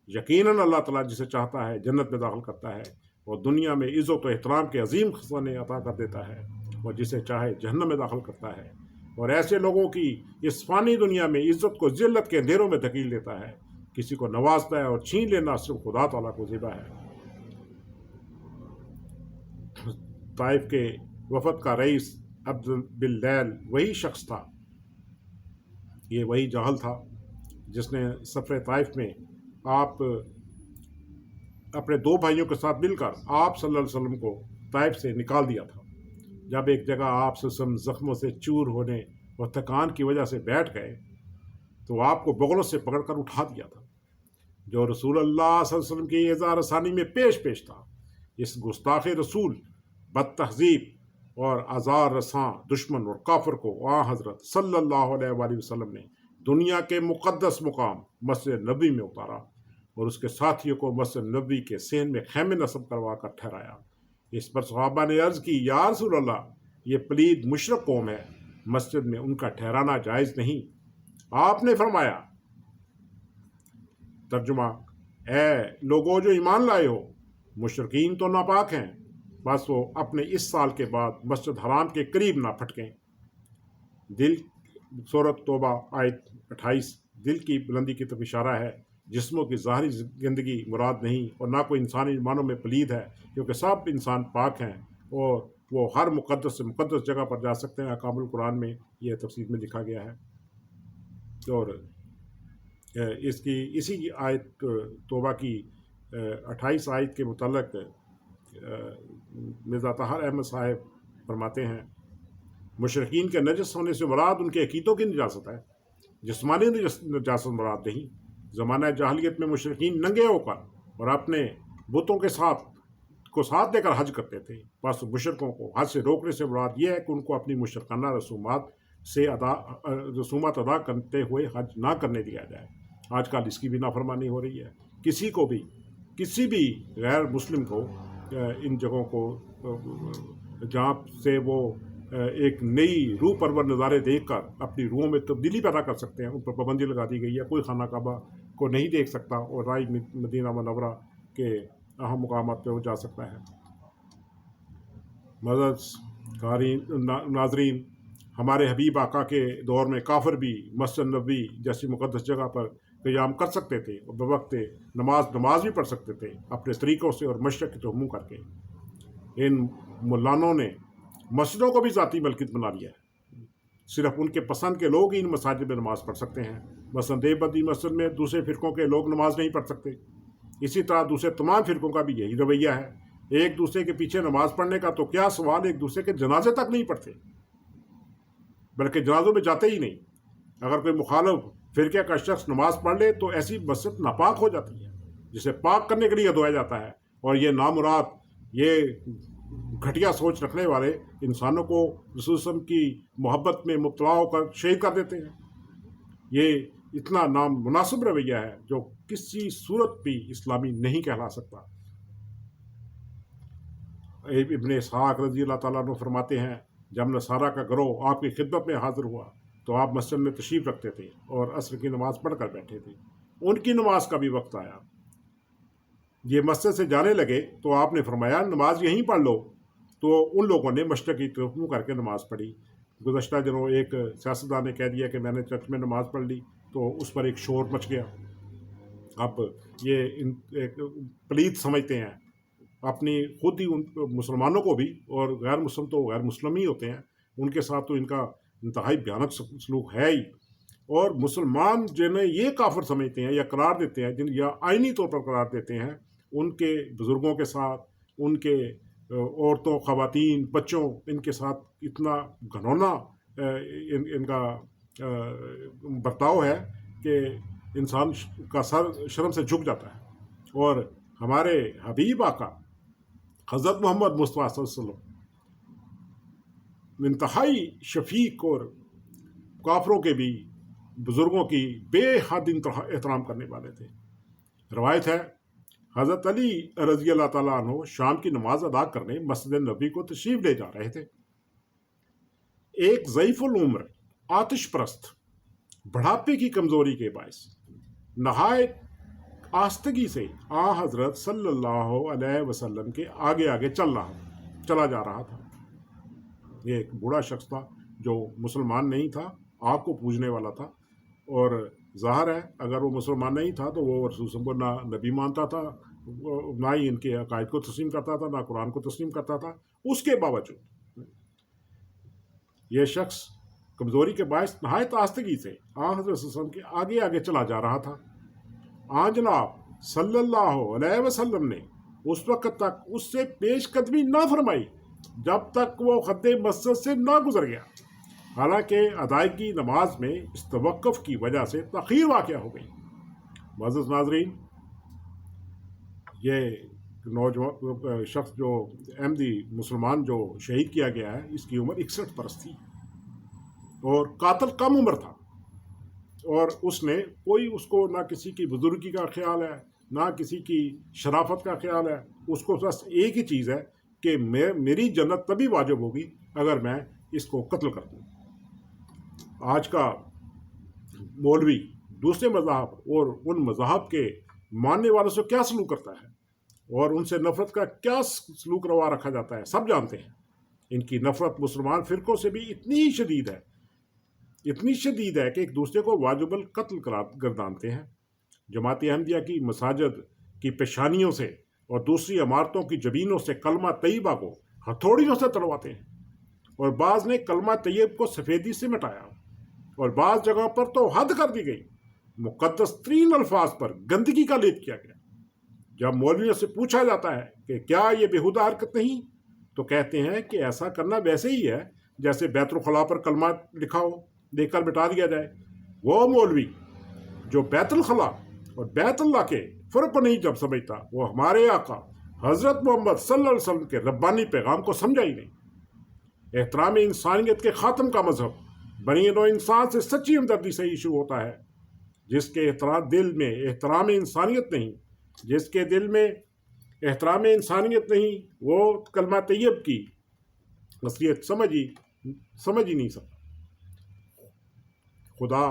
یقیناً اللہ تعالیٰ جسے چاہتا ہے جنت میں داخل کرتا ہے اور دنیا میں عزت و احترام کے عظیم خزانے عطا کر دیتا ہے، اور جسے چاہے جہنم میں داخل کرتا ہے اور ایسے لوگوں کی اس فانی دنیا میں عزت کو ذلت کے اندھیروں میں دھکیل دیتا ہے۔ کسی کو نوازتا ہے اور چھین لینا صرف خدا تعالیٰ کو زیبا ہے۔ طائف کے وفد کا رئیس عبد باللیل وہی شخص تھا، یہ وہی جاہل تھا جس نے سفر طائف میں آپ اپنے 2 بھائیوں کے ساتھ مل کر آپ صلی اللہ علیہ وسلم کو طائف سے نکال دیا تھا۔ جب ایک جگہ آپ صلی اللہ علیہ وسلم زخموں سے چور ہونے اور تھکان کی وجہ سے بیٹھ گئے تو آپ کو بغلوں سے پکڑ کر اٹھا دیا تھا، جو رسول اللہ صلی اللہ علیہ وسلم کی اعزاز رسانی میں پیش تھا۔ اس گستاخ رسول بد تہذیب اور آزار رساں دشمن اور کافر کو حضرت صلی اللہ علیہ وآلہ وسلم نے دنیا کے مقدس مقام مسجد نبی میں اتارا اور اس کے ساتھیوں کو مسجد نبی کے صحن میں خیمے نصب کروا کر ٹھہرایا۔ اس پر صحابہ نے عرض کی، یا رسول اللہ، یہ پلید مشرک قوم ہے، مسجد میں ان کا ٹھہرانا جائز نہیں۔ آپ نے فرمایا، ترجمہ، اے لوگوں جو ایمان لائے ہو، مشرکین تو ناپاک ہیں، بس وہ اپنے اس سال کے بعد مسجد حرام کے قریب نہ پھٹکیں۔ دل سورۃ توبہ آیت 28 دل کی بلندی کی طرف اشارہ ہے۔ جسموں کی ظاہری گندگی مراد نہیں، اور نہ کوئی انسانی معنوں میں پلید ہے، کیونکہ سب انسان پاک ہیں اور وہ ہر مقدس سے مقدس جگہ پر جا سکتے ہیں۔ احکام القرآن میں یہ تفصیل میں لکھا گیا ہے۔ اور اسی آیت توبہ کی 28 آیت کے متعلق مرزا طاہر احمد صاحب فرماتے ہیں، مشرکین کے نجس ہونے سے مراد ان کے عقیدوں کی نجاست ہے، جسمانی نجاست مراد نہیں۔ زمانہ جاہلیت میں مشرکین ننگے ہو کر اور اپنے بتوں کے ساتھ لے کر حج کرتے تھے، بس مشرکوں کو حج سے روکنے سے مراد یہ ہے کہ ان کو اپنی مشرکانہ رسومات ادا کرتے ہوئے حج نہ کرنے دیا جائے۔ آج کل اس کی بھی نافرمانی ہو رہی ہے۔ کسی بھی غیر مسلم کو ان جگہوں کو جہاں سے وہ ایک نئی روح پرور نظارے دیکھ کر اپنی روحوں میں تبدیلی پیدا کر سکتے ہیں، ان پر پابندی لگا دی گئی ہے۔ کوئی خانہ کعبہ کو نہیں دیکھ سکتا اور رائی مدینہ منورہ کے اہم مقامات پہ وہ جا سکتا ہے۔ معزز ناظرین، ہمارے حبیب آقا کے دور میں کافر بھی مسجد نبوی جیسی مقدس جگہ پر قیام کر سکتے تھے اور بوقت نماز بھی پڑھ سکتے تھے، اپنے طریقوں سے اور مشرق کی طرف منہ کر کے۔ ان ملانوں نے مسجدوں کو بھی ذاتی ملکیت بنا لیا ہے۔ صرف ان کے پسند کے لوگ ہی ان مساجد میں نماز پڑھ سکتے ہیں۔ مثلاً دیوبندی مسجد میں دوسرے فرقوں کے لوگ نماز نہیں پڑھ سکتے۔ اسی طرح دوسرے تمام فرقوں کا بھی یہی رویہ ہے۔ ایک دوسرے کے پیچھے نماز پڑھنے کا تو کیا سوال، ایک دوسرے کے جنازے تک نہیں پڑھتے، بلکہ جنازوں میں جاتے ہی نہیں۔ اگر کوئی مخالف فرقے کا شخص نماز پڑھ لے تو ایسی مسجد ناپاک ہو جاتی ہے، جسے پاک کرنے کے لیے دھویا جاتا ہے، اور یہ نامراد، یہ گھٹیا سوچ رکھنے والے انسانوں کو رسول صلی اللہ علیہ وسلم کی محبت میں مبتلا ہو کر شہید کر دیتے ہیں۔ یہ اتنا نامناسب رویہ ہے جو کسی صورت بھی اسلامی نہیں کہلا سکتا۔ ابن اسحاق رضی اللہ تعالیٰ عنہ فرماتے ہیں، جب نصارہ کا گروہ آپ کی خدمت میں حاضر ہوا تو آپ مسجد میں تشریف رکھتے تھے اور عصر کی نماز پڑھ کر بیٹھے تھے۔ ان کی نماز کا بھی وقت آیا، یہ مسجد سے جانے لگے تو آپ نے فرمایا، نماز یہیں پڑھ لو۔ تو ان لوگوں نے مشرق کی طرف منہ کر کے نماز پڑھی۔ گزشتہ دنوں ایک سیاستدان نے کہہ دیا کہ میں نے چرچ میں نماز پڑھ لی، تو اس پر ایک شور مچ گیا۔ اب یہ ایک پلید سمجھتے ہیں اپنی خود ہی ان مسلمانوں کو بھی، اور غیر مسلم تو غیر مسلم ہی ہوتے ہیں، ان کے ساتھ تو ان کا انتہائی بھیانک سلوک ہے ہی۔ اور مسلمان جنہیں یہ کافر سمجھتے ہیں یا قرار دیتے ہیں، یا آئینی طور پر قرار دیتے ہیں، ان کے بزرگوں کے ساتھ، ان کے عورتوں، خواتین، بچوں، ان کے ساتھ اتنا گھنونا ان کا برتاؤ ہے کہ انسان کا سر شرم سے جھک جاتا ہے۔ اور ہمارے حبیب آقا حضرت محمد مصطفیٰ صلی اللہ علیہ وسلم انتہائی شفیق اور کافروں کے بھی، بزرگوں کی بے حد احترام کرنے والے تھے۔ روایت ہے، حضرت علی رضی اللہ تعالیٰ عنہ شام کی نماز ادا کرنے مسجد نبی کو تشریف لے جا رہے تھے۔ ایک ضعیف العمر، آتش پرست، بڑھاپے کی کمزوری کے باعث نہایت آستگی سے حضرت صلی اللہ علیہ وسلم کے آگے آگے چلا جا رہا تھا۔ یہ ایک بوڑھا شخص تھا جو مسلمان نہیں تھا، آگ کو پوجنے والا تھا، اور ظاہر ہے اگر وہ مسلمان نہیں تھا تو وہ رسول صلی اللہ علیہ وسلم کو نہ نبی مانتا تھا، نہ ہی ان کے عقائد کو تسلیم کرتا تھا، نہ قرآن کو تسلیم کرتا تھا۔ اس کے باوجود یہ شخص کمزوری کے باعث نہایت آستگی سے حضرت صلی اللہ علیہ وسلم کے آگے آگے چلا جا رہا تھا۔ جناب صلی اللہ علیہ وسلم نے اس وقت تک اس سے پیش قدمی نہ فرمائی جب تک وہ خد مسجد سے نہ گزر گیا، حالانکہ ادائیگی نماز میں اس توقف کی وجہ سے تاخیر واقع ہو گئی۔ معزز ناظرین، یہ نوجوان شخص جو احمدی مسلمان جو شہید کیا گیا ہے، اس کی عمر 61 برس تھی اور قاتل کم عمر تھا، اور اس نے اس کو نہ کسی کی بزرگی کا خیال ہے، نہ کسی کی شرافت کا خیال ہے، اس کو بس ایک ہی چیز ہے کہ میری جنت تبھی واجب ہوگی اگر میں اس کو قتل کر دوں۔ آج کا مولوی دوسرے مذاہب اور ان مذاہب کے ماننے والوں سے کیا سلوک کرتا ہے اور ان سے نفرت کا کیا سلوک روا رکھا جاتا ہے، سب جانتے ہیں۔ ان کی نفرت مسلمان فرقوں سے بھی اتنی شدید ہے کہ ایک دوسرے کو واجب القتل گردانتے ہیں۔ جماعت احمدیہ کی مساجد کی پیشانیوں سے اور دوسری عمارتوں کی جبینوں سے کلمہ طیبہ کو ہتھوڑیوں سے تڑواتے ہیں، اور بعض نے کلمہ طیب کو سفیدی سے مٹایا، اور بعض جگہوں پر تو حد کر دی گئی، مقدس ترین الفاظ پر گندگی کا لیپ کیا گیا۔ جب مولویوں سے پوچھا جاتا ہے کہ کیا یہ بےہودہ حرکت نہیں، تو کہتے ہیں کہ ایسا کرنا ویسے ہی ہے جیسے بیت الخلاء پر کلمہ لکھا ہو، دیکھ کر مٹا دیا جائے۔ وہ مولوی جو بیت الخلاء اور بیت اللہ کے فرق کو نہیں جب سمجھتا، وہ ہمارے آقا حضرت محمد صلی اللہ علیہ وسلم کے ربانی پیغام کو سمجھا ہی نہیں۔ احترام انسانیت کے خاتم کا مذہب بنی نوع انسان سے سچی ہمدردی سے ہی شروع ہوتا ہے۔ جس کے دل میں احترام انسانیت نہیں، جس کے دل میں احترام انسانیت نہیں، وہ کلمہ طیب کی اصلیت سمجھ ہی نہیں سکتا۔ خدا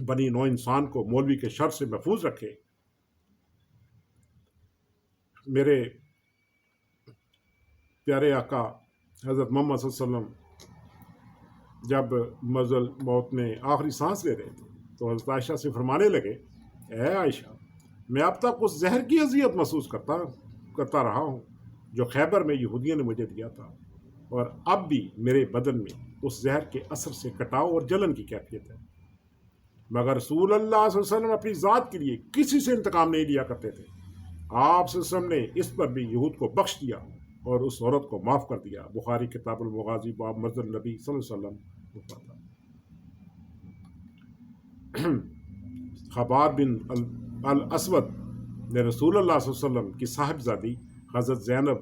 بنی نوع انسان کو مولوی کے شر سے محفوظ رکھے۔ میرے پیارے آقا حضرت محمد صلی اللہ علیہ وسلم جب مرض الموت میں آخری سانس لے رہے تھے تو حضرت عائشہ سے فرمانے لگے، اے عائشہ، میں اب تک اس زہر کی اذیت محسوس کرتا رہا ہوں جو خیبر میں یہودیوں نے مجھے دیا تھا، اور اب بھی میرے بدن میں اس زہر کے اثر سے کٹاؤ اور جلن کی کیفیت ہے، مگر رسول اللہ صلی اللہ علیہ وسلم اپنی ذات کے لیے کسی سے انتقام نہیں لیا کرتے تھے۔ آپ صلی اللہ علیہ وسلم نے اس پر بھی یہود کو بخش دیا اور اس عورت کو معاف کر دیا۔ بخاری کتاب المغازی باب مرض النبی صلی اللہ علیہ وسلم۔ خباب بن الاسود نے رسول اللہ صلی اللہ علیہ وسلم کی صاحبزادی حضرت زینب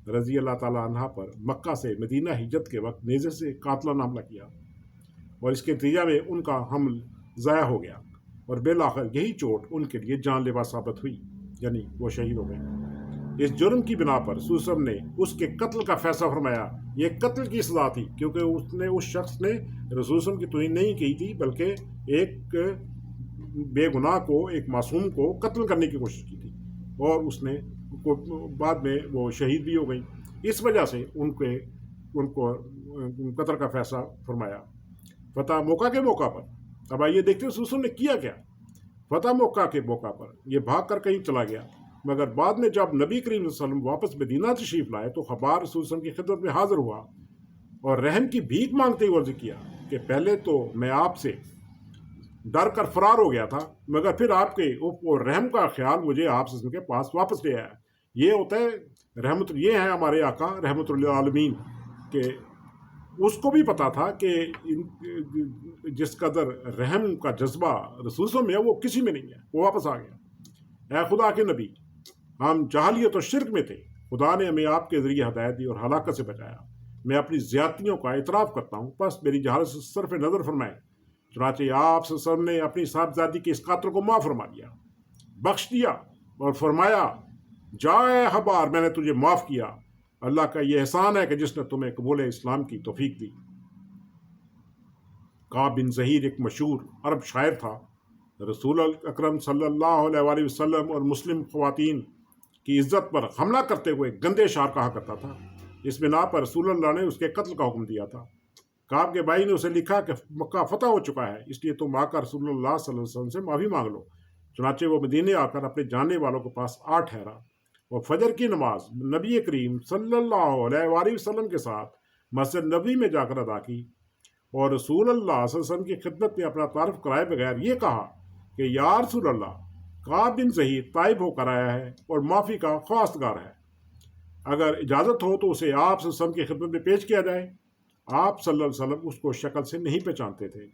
رضی اللہ تعالیٰ عنہ پر مکہ سے مدینہ ہجرت کے وقت نیزے سے قاتلانہ حملہ کیا، اور اس کے نتیجہ میں ان کا حمل ضائع ہو گیا، اور بالآخر یہی چوٹ ان کے لیے جان لیوا ثابت ہوئی، یعنی وہ شہید ہو گئے۔ اس جرم کی بنا پر رسول صلی اللہ علیہ وسلم نے اس کے قتل کا فیصلہ فرمایا۔ یہ قتل کی سزا تھی، کیونکہ اس شخص نے رسول صلی اللہ علیہ وسلم کی توہین نہیں کی تھی، بلکہ ایک بے گناہ کو، ایک معصوم کو قتل کرنے کی کوشش کی تھی، اور اس نے بعد میں وہ شہید بھی ہو گئی۔ اس وجہ سے ان کو قتل کا فیصلہ فرمایا۔ فتح موقع کے موقع پر، اب آئیے دیکھتے ہیں رسول نے کیا کیا۔ فتح موقع کے موقع پر یہ بھاگ کر کہیں چلا گیا، مگر بعد میں جب نبی کریم صلی اللہ علیہ وسلم واپس مدینہ تشریف لائے تو خبار رسول صلی اللہ علیہ وسلم کی خدمت میں حاضر ہوا اور رحم کی بھیک مانگتے ہوئے عرض کیا کہ پہلے تو میں آپ سے ڈر کر فرار ہو گیا تھا، مگر پھر آپ کے رحم کا خیال مجھے آپ سے کے پاس واپس لے آیا۔ یہ ہوتا ہے یہ ہے ہمارے آقا رحمت للعالمین، کہ اس کو بھی پتا تھا کہ جس قدر رحم کا جذبہ رسول میں ہے وہ کسی میں نہیں ہے، وہ واپس آ گیا۔ اے خدا کے نبی، ہم جہالیت و شرک میں تھے، خدا نے ہمیں آپ کے ذریعے ہدایت دی اور ہلاکت سے بچایا۔ میں اپنی زیادتیوں کا اعتراف کرتا ہوں، بس میری جہالت سے صرف نظر فرمائے۔ چنانچہ آپ صلی اللہ علیہ وسلم نے اپنی صاحبزادی کے اس قاتل کو معاف فرما دیا، بخش دیا، اور فرمایا، جا اے حبار، میں نے تجھے معاف کیا۔ اللہ کا یہ احسان ہے کہ جس نے تمہیں قبول اسلام کی توفیق دی۔ کعب بن زہیر ایک مشہور عرب شاعر تھا۔ رسول اکرم صلی اللہ علیہ وآلہ وسلم اور مسلم خواتین کی عزت پر حملہ کرتے ہوئے گندے اشعار کہا کرتا تھا۔ اس بنا پر رسول اللہ نے اس کے قتل کا حکم دیا تھا۔ کعب کے بھائی نے اسے لکھا کہ مکہ فتح ہو چکا ہے، اس لیے تم آ کر رسول اللہ صلی اللہ علیہ وسلم سے معافی مانگ لو۔ چنانچہ وہ مدینے آ کر اپنے جاننے والوں کے پاس ٹھہرا، اور فجر کی نماز نبی کریم صلی اللہ علیہ وآلہ وسلم کے ساتھ مسجد نبوی میں جا کر ادا کی، اور رسول اللہ صلی اللہ علیہ وسلم کی خدمت میں اپنا تعارف کرائے بغیر یہ کہا کہ یا رسول اللہ، کعب بن زہیر تائب ہو کر آیا ہے اور معافی کا خواستگار ہے، اگر اجازت ہو تو اسے آپ صلی اللہ علیہ وسلم کی خدمت میں پیش کیا جائے۔ آپ صلی اللہ علیہ وسلم اس کو شکل سے نہیں پہچانتے تھے۔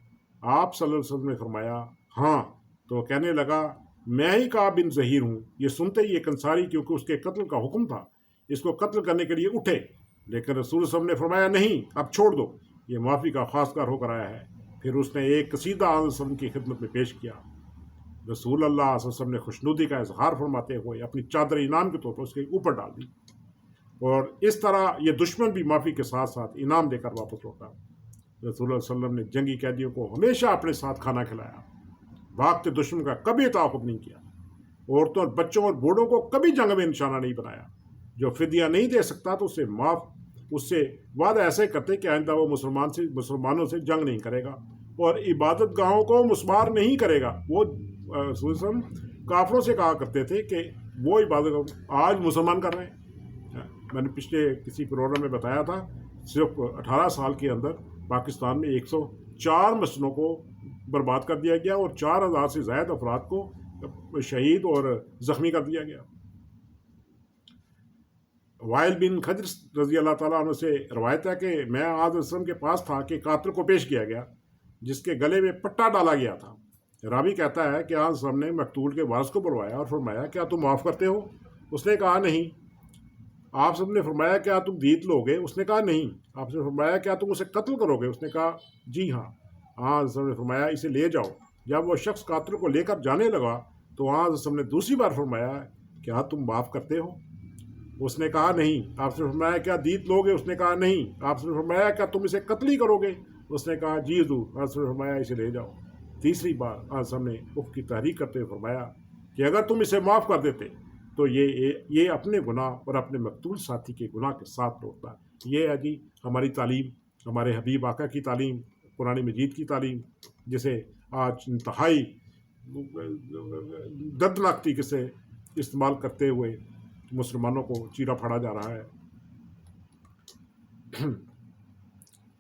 آپ صلی اللہ علیہ وسلم نے فرمایا ہاں، تو وہ کہنے لگا میں ہی کعب بن ظہیر ہوں۔ یہ سنتے ہی ایک انصاری، کیونکہ اس کے قتل کا حکم تھا، اس کو قتل کرنے کے لیے اٹھے، لیکن رسول صلی اللہ علیہ وسلم نے فرمایا نہیں، اب چھوڑ دو، یہ معافی کا خواستگار ہو کر آیا ہے۔ پھر اس نے ایک قصیدہ آن وسلم کی خدمت میں پیش کیا۔ رسول اللہ صلی اللہ علیہ وسلم نے خوشنودی کا اظہار فرماتے ہوئے اپنی چادر انعام کے طور پر اس کے اوپر ڈال دی، اور اس طرح یہ دشمن بھی معافی کے ساتھ ساتھ انعام دے کر واپس لوٹا۔ رسول اللہ صلی اللہ علیہ وسلم نے جنگی قیدیوں کو ہمیشہ اپنے ساتھ کھانا کھلایا، بھاگتے دشمن کا کبھی تعاقب نہیں کیا، عورتوں اور بچوں اور بوڑھوں کو کبھی جنگ میں نشانہ نہیں بنایا۔ جو فدیہ نہیں دے سکتا تو اس سے وعدہ ایسے کرتے کہ آئندہ وہ مسلمانوں سے جنگ نہیں کرے گا اور عبادت گاہوں کو مسمار نہیں کرے گا۔ وہ رسول صلی اللہ علیہ وسلم کافروں سے کہا کرتے تھے کہ وہ عبادت آج مسلمان کر رہے ہیں۔ میں نے پچھلے کسی پروگرام میں بتایا تھا، صرف 18 سال کے اندر پاکستان میں 104 مسجدوں کو برباد کر دیا گیا اور 4000 سے زائد افراد کو شہید اور زخمی کر دیا گیا۔ وائل بن خجر رضی اللہ تعالیٰ عنہ سے روایت ہے کہ میں آج وسلم کے پاس تھا کہ قاتل کو پیش کیا گیا جس کے گلے میں پٹا ڈالا گیا تھا۔ راوی کہتا ہے کہ آج وسلم نے مقتول کے وارث کو بلوایا اور فرمایا کیا تم معاف کرتے ہو؟ اس نے کہا نہیں۔ آپ سب نے فرمایا کیا تم دیت لو گے؟ اس نے کہا نہیں۔ آپ نے فرمایا کیا تم اسے قتل کرو گے؟ اس نے کہا جی ہاں۔ آج وسلم نے فرمایا اسے لے جاؤ۔ جب وہ شخص قاتل کو لے کر جانے لگا تو آج وسلم نے دوسری بار فرمایا کیا تم معاف کرتے ہو؟ اس نے کہا نہیں۔ آپ نے فرمایا کیا دیت لو گے؟ اس نے کہا نہیں۔ آپ نے فرمایا کیا تم اسے قتل ہی کرو گے؟ اس نے کہا جی حضور۔ آپ نے فرمایا اسے لے جاؤ۔ تیسری بار آج ہم نے اف کی تحریک کرتے ہوئے فرمایا کہ اگر تم اسے معاف کر دیتے تو یہ اپنے گناہ اور اپنے مقتول ساتھی کے گناہ کے ساتھ لوٹتا۔ یہ ہے جی ہماری تعلیم، ہمارے حبیب آقا کی تعلیم، قرآن مجید کی تعلیم، جسے آج انتہائی دردناک طریقے سے استعمال کرتے ہوئے مسلمانوں کو چیرا پھاڑا جا رہا ہے۔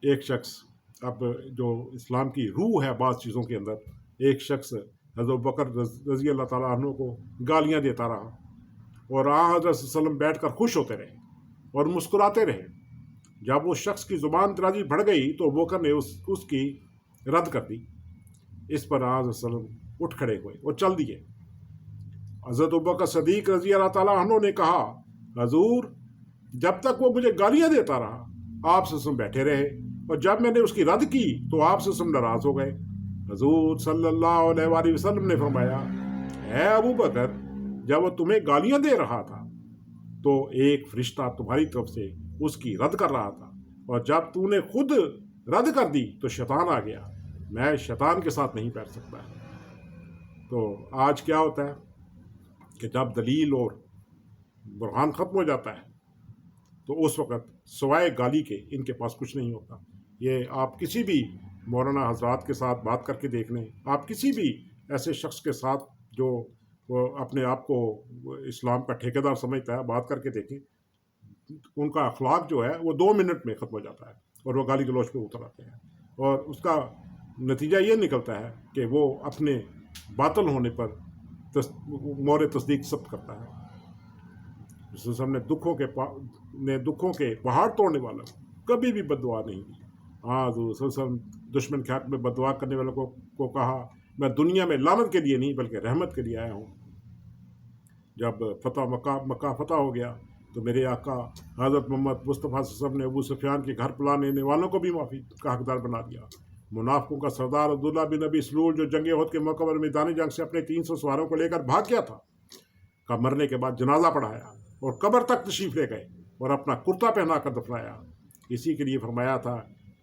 ایک شخص، اب جو اسلام کی روح ہے بعض چیزوں کے اندر، ایک شخص حضرت بکر رضی اللہ تعالیٰ عنہ کو گالیاں دیتا رہا اور حضرت صلی اللہ علیہ وسلم بیٹھ کر خوش ہوتے رہے اور مسکراتے رہے۔ جب اس شخص کی زبان درازی بڑھ گئی تو بکر نے اس کی رد کر دی۔ اس پر حضرت صلی اللہ علیہ وسلم اٹھ کھڑے ہوئے اور چل دیے۔ حضرت ابوبکر صدیق رضی اللہ تعالیٰ عنہ نے کہا حضور جب تک وہ مجھے گالیاں دیتا رہا آپ صلی اللہ علیہ وسلم بیٹھے رہے، اور جب میں نے اس کی رد کی تو آپ صلی اللہ علیہ وسلم ناراض ہو گئے۔ حضور صلی اللہ علیہ وآلہ وسلم نے فرمایا اے ابو بکر جب وہ تمہیں گالیاں دے رہا تھا تو ایک فرشتہ تمہاری طرف سے اس کی رد کر رہا تھا، اور جب تو نے خود رد کر دی تو شیطان آ گیا، میں شیطان کے ساتھ نہیں بیٹھ سکتا۔ تو آج کیا ہوتا ہے کہ جب دلیل اور برہان ختم ہو جاتا ہے تو اس وقت سوائے گالی کے ان کے پاس کچھ نہیں ہوتا۔ یہ آپ کسی بھی مولانا حضرات کے ساتھ بات کر کے دیکھ لیں، آپ کسی بھی ایسے شخص کے ساتھ جو اپنے آپ کو اسلام کا ٹھیکیدار سمجھتا ہے، بات کر کے دیکھیں، ان کا اخلاق جو ہے وہ 2 منٹ میں ختم ہو جاتا ہے اور وہ گالی گلوچ پہ اتر آتے ہیں، اور اس کا نتیجہ یہ نکلتا ہے کہ وہ اپنے باطل ہونے پر مور تصدیق ثبت کرتا ہے۔ رسول صلی اللہ علیہ وسلم نے دکھوں کے پہاڑ توڑنے والا کبھی بھی بد دعا نہیں دی۔ ہاں حضور صلی اللہ علیہ وسلم دشمن کے حق میں بد دعا کرنے والوں کو کہا میں دنیا میں لعنت کے لیے نہیں بلکہ رحمت کے لیے آیا ہوں۔ جب مکہ فتح ہو گیا تو میرے آقا حضرت محمد مصطفیٰ صلی اللہ علیہ وسلم نے ابو سفیان کے گھر پلانے والوں کو بھی معافی کا حقدار بنا دیا۔ منافقوں کا سردار عبداللہ بن ابی سلول جو جنگ احد کے موقع پر میدان جنگ سے اپنے 300 سواروں کو لے کر بھاگ گیا تھا، کا مرنے کے بعد جنازہ پڑھایا اور قبر تک تشریف لے گئے اور اپنا کرتا پہنا کر دفنایا۔ اسی کے لیے فرمایا تھا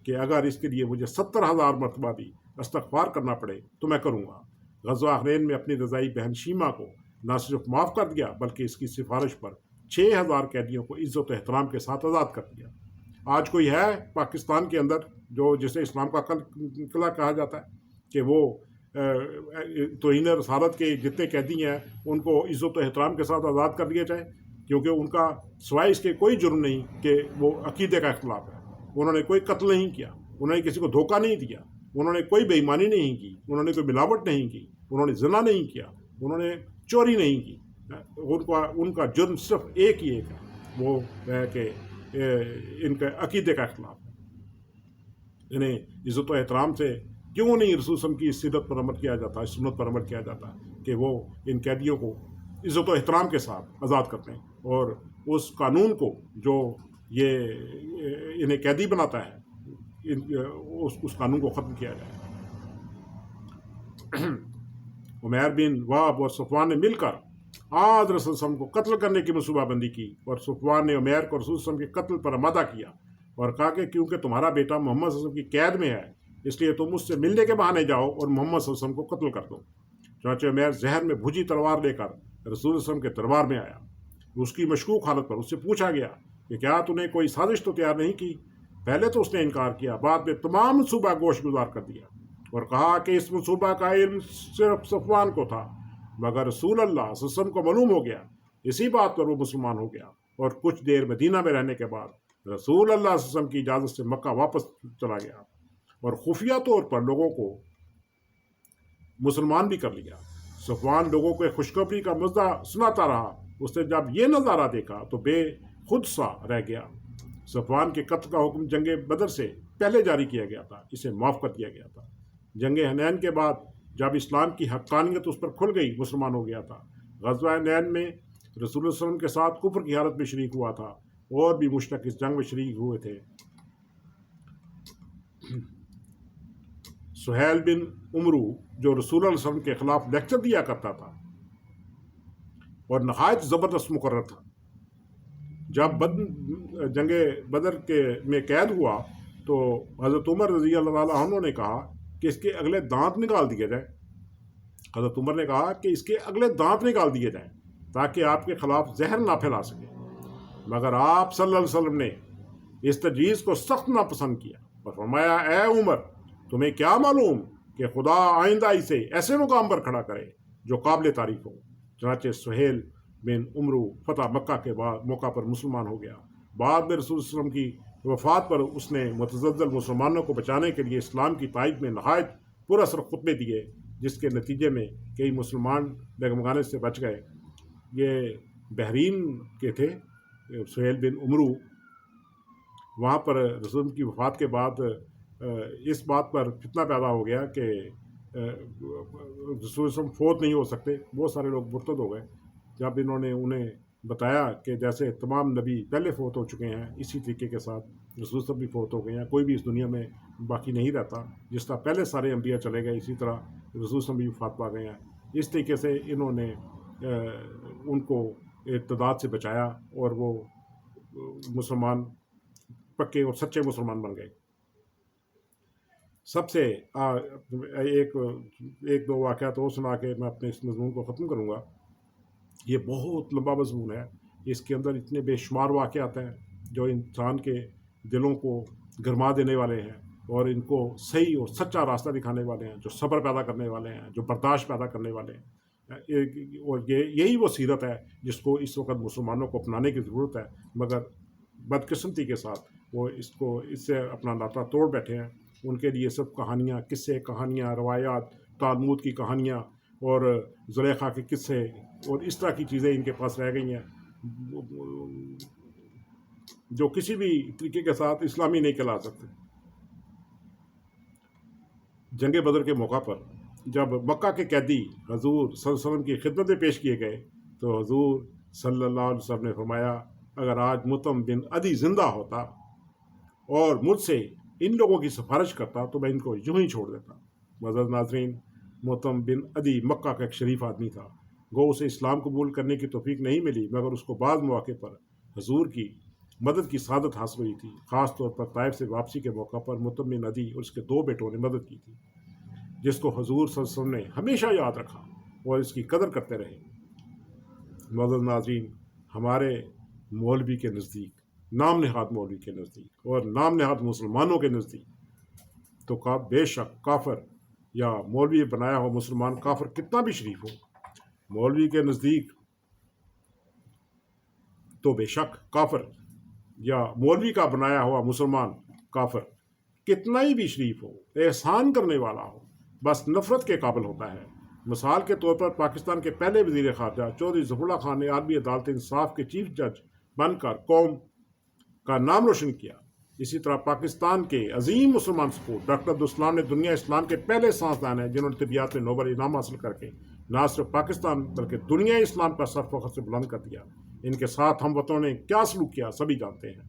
کہ اگر اس کے لیے مجھے 70,000 مرتبہ بھی استغفار کرنا پڑے تو میں کروں گا۔ غزوہ حنین میں اپنی رضائی بہن شیما کو نہ صرف معاف کر دیا بلکہ اس کی سفارش پر 6,000 قیدیوں کو عزت و احترام کے ساتھ آزاد کر دیا۔ آج کوئی ہے پاکستان کے اندر جسے اسلام کا قلعہ کہا جاتا ہے کہ وہ توہین رسالت کے جتنے قیدی ہیں ان کو عزت و احترام کے ساتھ آزاد کر دیا جائے، کیونکہ ان کا سوائے اس کے کوئی جرم نہیں کہ وہ عقیدے کا اختلاف ہے۔ انہوں نے کوئی قتل نہیں کیا، انہوں نے کسی کو دھوکہ نہیں دیا، انہوں نے کوئی بے ایمانی نہیں کی، انہوں نے کوئی ملاوٹ نہیں کی، انہوں نے زنا نہیں کیا، انہوں نے چوری نہیں کی۔ ان کا جرم صرف ایک ہی ہے، وہ ہے کہ ان کے عقیدے کا اختلاف ہے۔ انہیں عزت و احترام سے کیوں نہیں رسول وسلم کی سیرت پر عمل کیا جاتا، اس سنت پر عمل کیا جاتا کہ وہ ان قیدیوں کو عزت و احترام کے ساتھ آزاد کرتے ہیں، اور اس قانون کو جو یہ انہیں قیدی بناتا ہے اس قانون کو ختم کیا جائے۔ عمیر بن وہب اور صفوان نے مل کر آج رسول وسلم کو قتل کرنے کی منصوبہ بندی کی، اور صفوان نے عمیر کو رسول وسلم کے قتل پر آمادہ کیا اور کہا کہ کیونکہ تمہارا بیٹا محمد صلی اللہ علیہ وسلم کی قید میں ہے، اس لیے تم اس سے ملنے کے بہانے جاؤ اور محمد صلی اللہ علیہ وسلم کو قتل کر دو۔ چنانچہ عمیر زہر میں بھجی تلوار لے کر رسول صلی اللہ علیہ وسلم کے دربار میں آیا۔ اس کی مشکوک حالت پر اس سے پوچھا گیا کہ کیا تو نے کوئی سازش تو تیار نہیں کی؟ پہلے تو اس نے انکار کیا، بعد میں تمام منصوبہ گوش گزار کر دیا اور کہا کہ اس منصوبہ کا علم صرف صفوان کو تھا، مگر رسول اللہ صلی اللہ علیہ وسلم کو معلوم ہو گیا۔ اسی بات پر وہ مسلمان ہو گیا، اور کچھ دیر مدینہ میں رہنے کے بعد رسول اللہ صلی اللہ علیہ وسلم کی اجازت سے مکہ واپس چلا گیا اور خفیہ طور پر لوگوں کو مسلمان بھی کر لیا۔ صفوان لوگوں کو خوشخبری کا مزہ سناتا رہا۔ اس نے جب یہ نظارہ دیکھا تو بے خود سا رہ گیا۔ صفوان کے قتل کا حکم جنگ بدر سے پہلے جاری کیا گیا تھا، اسے معاف کر دیا گیا تھا۔ جنگ حنین کے بعد جب اسلام کی حقانیت اس پر کھل گئی، مسلمان ہو گیا تھا۔ غزوہ حنین میں رسول اللہ صلی اللہ علیہ وسلم کے ساتھ کفر کی حالت میں شریک ہوا تھا، اور بھی مشرک اس جنگ میں شریک ہوئے تھے۔ سہیل بن عمرو جو رسول اللہ صلی اللہ علیہ وسلم کے خلاف لیکچر دیا کرتا تھا اور نہایت زبردست مقرر تھا، جب جنگ بدر میں قید ہوا تو حضرت عمر رضی اللہ عنہ نے کہا کہ اس کے اگلے دانت نکال دیے جائیں۔ حضرت عمر نے کہا کہ اس کے اگلے دانت نکال دیے جائیں تاکہ آپ کے خلاف زہر نہ پھیلا سکے، مگر آپ صلی اللہ علیہ وسلم نے اس تجویز کو سخت ناپسند کیا اور فرمایا، اے عمر، تمہیں کیا معلوم کہ خدا آئندہ اسے ایسے مقام پر کھڑا کرے جو قابل تعریف ہو۔ چنانچہ سہیل بن عمرو فتح مکہ کے بعد موقع پر مسلمان ہو گیا۔ بعد میں رسول صلی اللہ علیہ وسلم کی وفات پر اس نے متزلزل مسلمانوں کو بچانے کے لیے اسلام کی تائید میں نہایت پر اثر خطبے دیے، جس کے نتیجے میں کئی مسلمان ڈگمگانے سے بچ گئے۔ یہ بحرین کے تھے سہیل بن عمرو۔ وہاں پر رسول کی وفات کے بعد اس بات پر فتنہ پیدا ہو گیا کہ رسول وسلم فوت نہیں ہو سکتے، بہت سارے لوگ مرتد ہو گئے۔ جب انہوں نے انہیں بتایا کہ جیسے تمام نبی پہلے فوت ہو چکے ہیں، اسی طریقے کے ساتھ رسول صاحب بھی فوت ہو گئے ہیں، کوئی بھی اس دنیا میں باقی نہیں رہتا، جس طرح پہلے سارے انبیاء چلے گئے اسی طرح رسول صاحب بھی وفات پا گئے ہیں۔ اس طریقے سے انہوں نے ان کو ارتداد سے بچایا اور وہ مسلمان پکے اور سچے مسلمان بن گئے۔ سب سے ایک دو واقعات اور سنا کے میں اپنے اس مضمون کو ختم کروں گا۔ یہ بہت لمبا مضمون ہے، اس کے اندر اتنے بے شمار واقعات ہیں جو انسان کے دلوں کو گرما دینے والے ہیں اور ان کو صحیح اور سچا راستہ دکھانے والے ہیں، جو صبر پیدا کرنے والے ہیں، جو برداشت پیدا کرنے والے ہیں۔ اور یہی وہ سیرت ہے جس کو اس وقت مسلمانوں کو اپنانے کی ضرورت ہے، مگر بدقسمتی کے ساتھ وہ اس سے اپنا ناطہ توڑ بیٹھے ہیں۔ ان کے لیے سب کہانیاں، قصے، کہانیاں، روایات، تالمود کی کہانیاں اور زلیخا کے قصے اور اس طرح کی چیزیں ان کے پاس رہ گئی ہیں جو کسی بھی طریقے کے ساتھ اسلامی نہیں کہلا سکتے۔ جنگ بدر کے موقع پر جب مکہ کے قیدی حضور صلی اللہ علیہ وسلم کی خدمت میں پیش کیے گئے تو حضور صلی اللہ علیہ وسلم نے فرمایا، اگر آج مطعم بن عدی زندہ ہوتا اور مجھ سے ان لوگوں کی سفارش کرتا تو میں ان کو یوں ہی چھوڑ دیتا۔ معزز ناظرین، مطعم بن عدی مکہ کا ایک شریف آدمی تھا، گو اسے اسلام قبول کرنے کی توفیق نہیں ملی، مگر اس کو بعض مواقع پر حضور کی مدد کی سعادت حاصل ہوئی تھی۔ خاص طور پر طائف سے واپسی کے موقع پر مطعم بن عدی اور اس کے 2 بیٹوں نے مدد کی تھی، جس کو حضور صلی اللہ علیہ وسلم نے ہمیشہ یاد رکھا اور اس کی قدر کرتے رہے۔ معزز ناظرین، ہمارے مولوی کے نزدیک، نام نہاد مولوی کے نزدیک اور نام نہاد مسلمانوں کے نزدیک تو بے شک کافر یا مولوی بنایا ہوا مسلمان کافر کتنا بھی شریف ہو، مولوی کے نزدیک تو بے شک کافر یا مولوی کا بنایا ہوا مسلمان کافر کتنا ہی بھی شریف ہو، احسان کرنے والا ہو، بس نفرت کے قابل ہوتا ہے۔ مثال کے طور پر پاکستان کے پہلے وزیر خارجہ چودھری ظفر اللہ خان نے عالمی عدالت انصاف کے چیف جج بن کر قوم کا نام روشن کیا۔ اسی طرح پاکستان کے عظیم مسلمان سپورٹ ڈاکٹر عبدالسلام نے دنیا اسلام کے پہلے سائنسدان ہیں جنہوں نے طبیعت میں نوبل انعام حاصل کر کے نہ صرف پاکستان بلکہ دنیا اسلام کا سر فخر سے بلند کر دیا۔ ان کے ساتھ ہم وطنوں نے کیا سلوک کیا سبھی جانتے ہیں،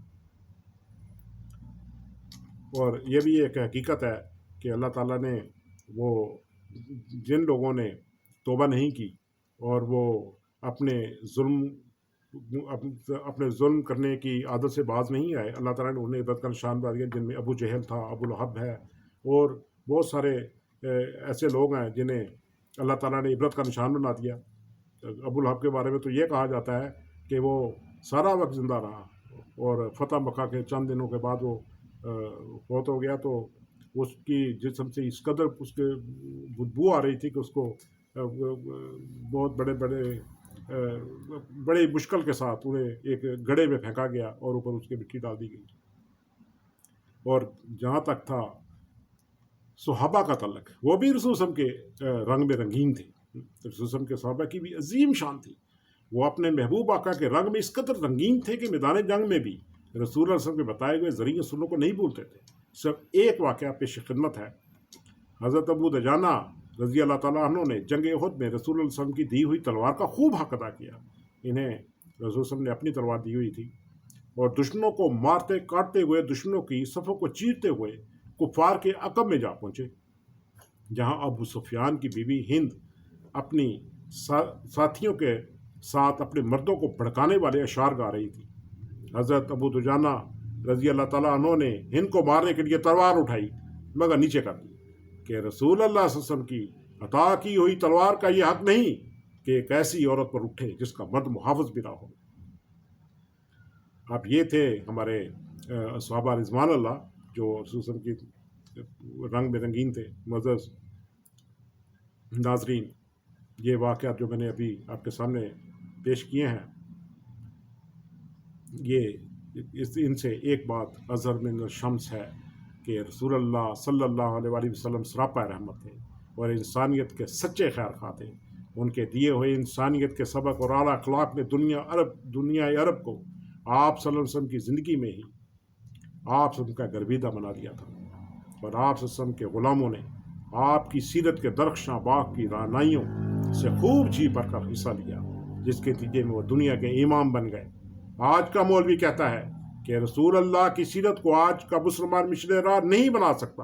اور یہ بھی ایک حقیقت ہے کہ اللہ تعالیٰ نے وہ جن لوگوں نے توبہ نہیں کی اور وہ اپنے ظلم کرنے کی عادت سے باز نہیں آئے، اللہ تعالیٰ نے انہیں عبرت کا نشان بنا دیا، جن میں ابو جہل تھا، ابو لہب ہے، اور بہت سارے ایسے لوگ ہیں جنہیں اللہ تعالیٰ نے عبرت کا نشان بنا دیا۔ ابو لہب کے بارے میں تو یہ کہا جاتا ہے کہ وہ سارا وقت زندہ رہا اور فتح مکہ کے چند دنوں کے بعد وہ فوت ہو گیا، تو اس کی جسم سے اس قدر اس کے بدبو آ رہی تھی کہ اس کو بہت بڑے مشکل کے ساتھ انہیں ایک گڑھے میں پھینکا گیا اور اوپر اس کی مٹی ڈال دی گئی۔ اور جہاں تک تھا صحابہ کا تعلق، وہ بھی رسول وسلم کے رنگ میں رنگین تھے۔ رسول وسلم کے صحابہ کی بھی عظیم شان تھی، وہ اپنے محبوب آقا کے رنگ میں اس قدر رنگین تھے کہ میدان جنگ میں بھی رسول اللہ صلی اللہ علیہ وسلم کے بتائے ہوئے ذریعے سنوں کو نہیں بھولتے تھے۔ صرف ایک واقعہ پیش خدمت ہے۔ حضرت ابو دجانہ رضی اللہ تعالیٰ عنہ نے جنگ احد میں رسول اللہ صلی اللہ علیہ وسلم کی دی ہوئی تلوار کا خوب حق ادا کیا۔ انہیں رسول اللہ صلی اللہ علیہ وسلم نے اپنی تلوار دی ہوئی تھی، اور دشمنوں کو مارتے کاٹتے ہوئے، دشمنوں کی صفوں کو چیرتے ہوئے کفار کے عقب میں جا پہنچے، جہاں ابو سفیان کی بیوی ہند اپنی ساتھیوں کے ساتھ اپنے مردوں کو بھڑکانے والے اشعار گا رہی تھی۔ حضرت ابو دجانہ رضی اللہ تعالیٰ عنہ نے ہند کو مارنے کے لیے تلوار اٹھائی، مگر نیچے کر دی کہ رسول اللہ صلی اللہ علیہ وسلم کی عطا کی ہوئی تلوار کا یہ حق نہیں کہ ایک ایسی عورت پر اٹھے جس کا مرد محافظ بھی نہ ہو۔ اب یہ تھے ہمارے صحابہ رضوان اللہ جو رسول صلی اللہ علیہ وسلم کی رنگ میں رنگین تھے۔ معزز ناظرین، یہ واقعات جو میں نے ابھی آپ کے سامنے پیش کیے ہیں، ان سے ایک بات اظہر من الشمس ہے کہ رسول اللہ صلی اللہ علیہ وآلہ وسلم سراپا رحمت تھے اور انسانیت کے سچے خیر خواہ تھے۔ ان کے دیے ہوئے انسانیت کے سبق اور اعلیٰ اخلاق نے دنیا عرب کو آپ صلی اللہ علیہ وسلم کی زندگی میں ہی آپ سے ان کا گرویدہ بنا دیا تھا، اور آپ صلی اللہ علیہ وسلم کے غلاموں نے آپ کی سیرت کے درخشاں باغ کی رعنائیوں سے خوب جی بھر کر حصہ لیا، جس کے نتیجے میں وہ دنیا کے امام بن گئے۔ آج کا مولوی کہتا ہے کہ رسول اللہ کی سیرت کو آج کا مسلمان مشن راہ نہیں بنا سکتا۔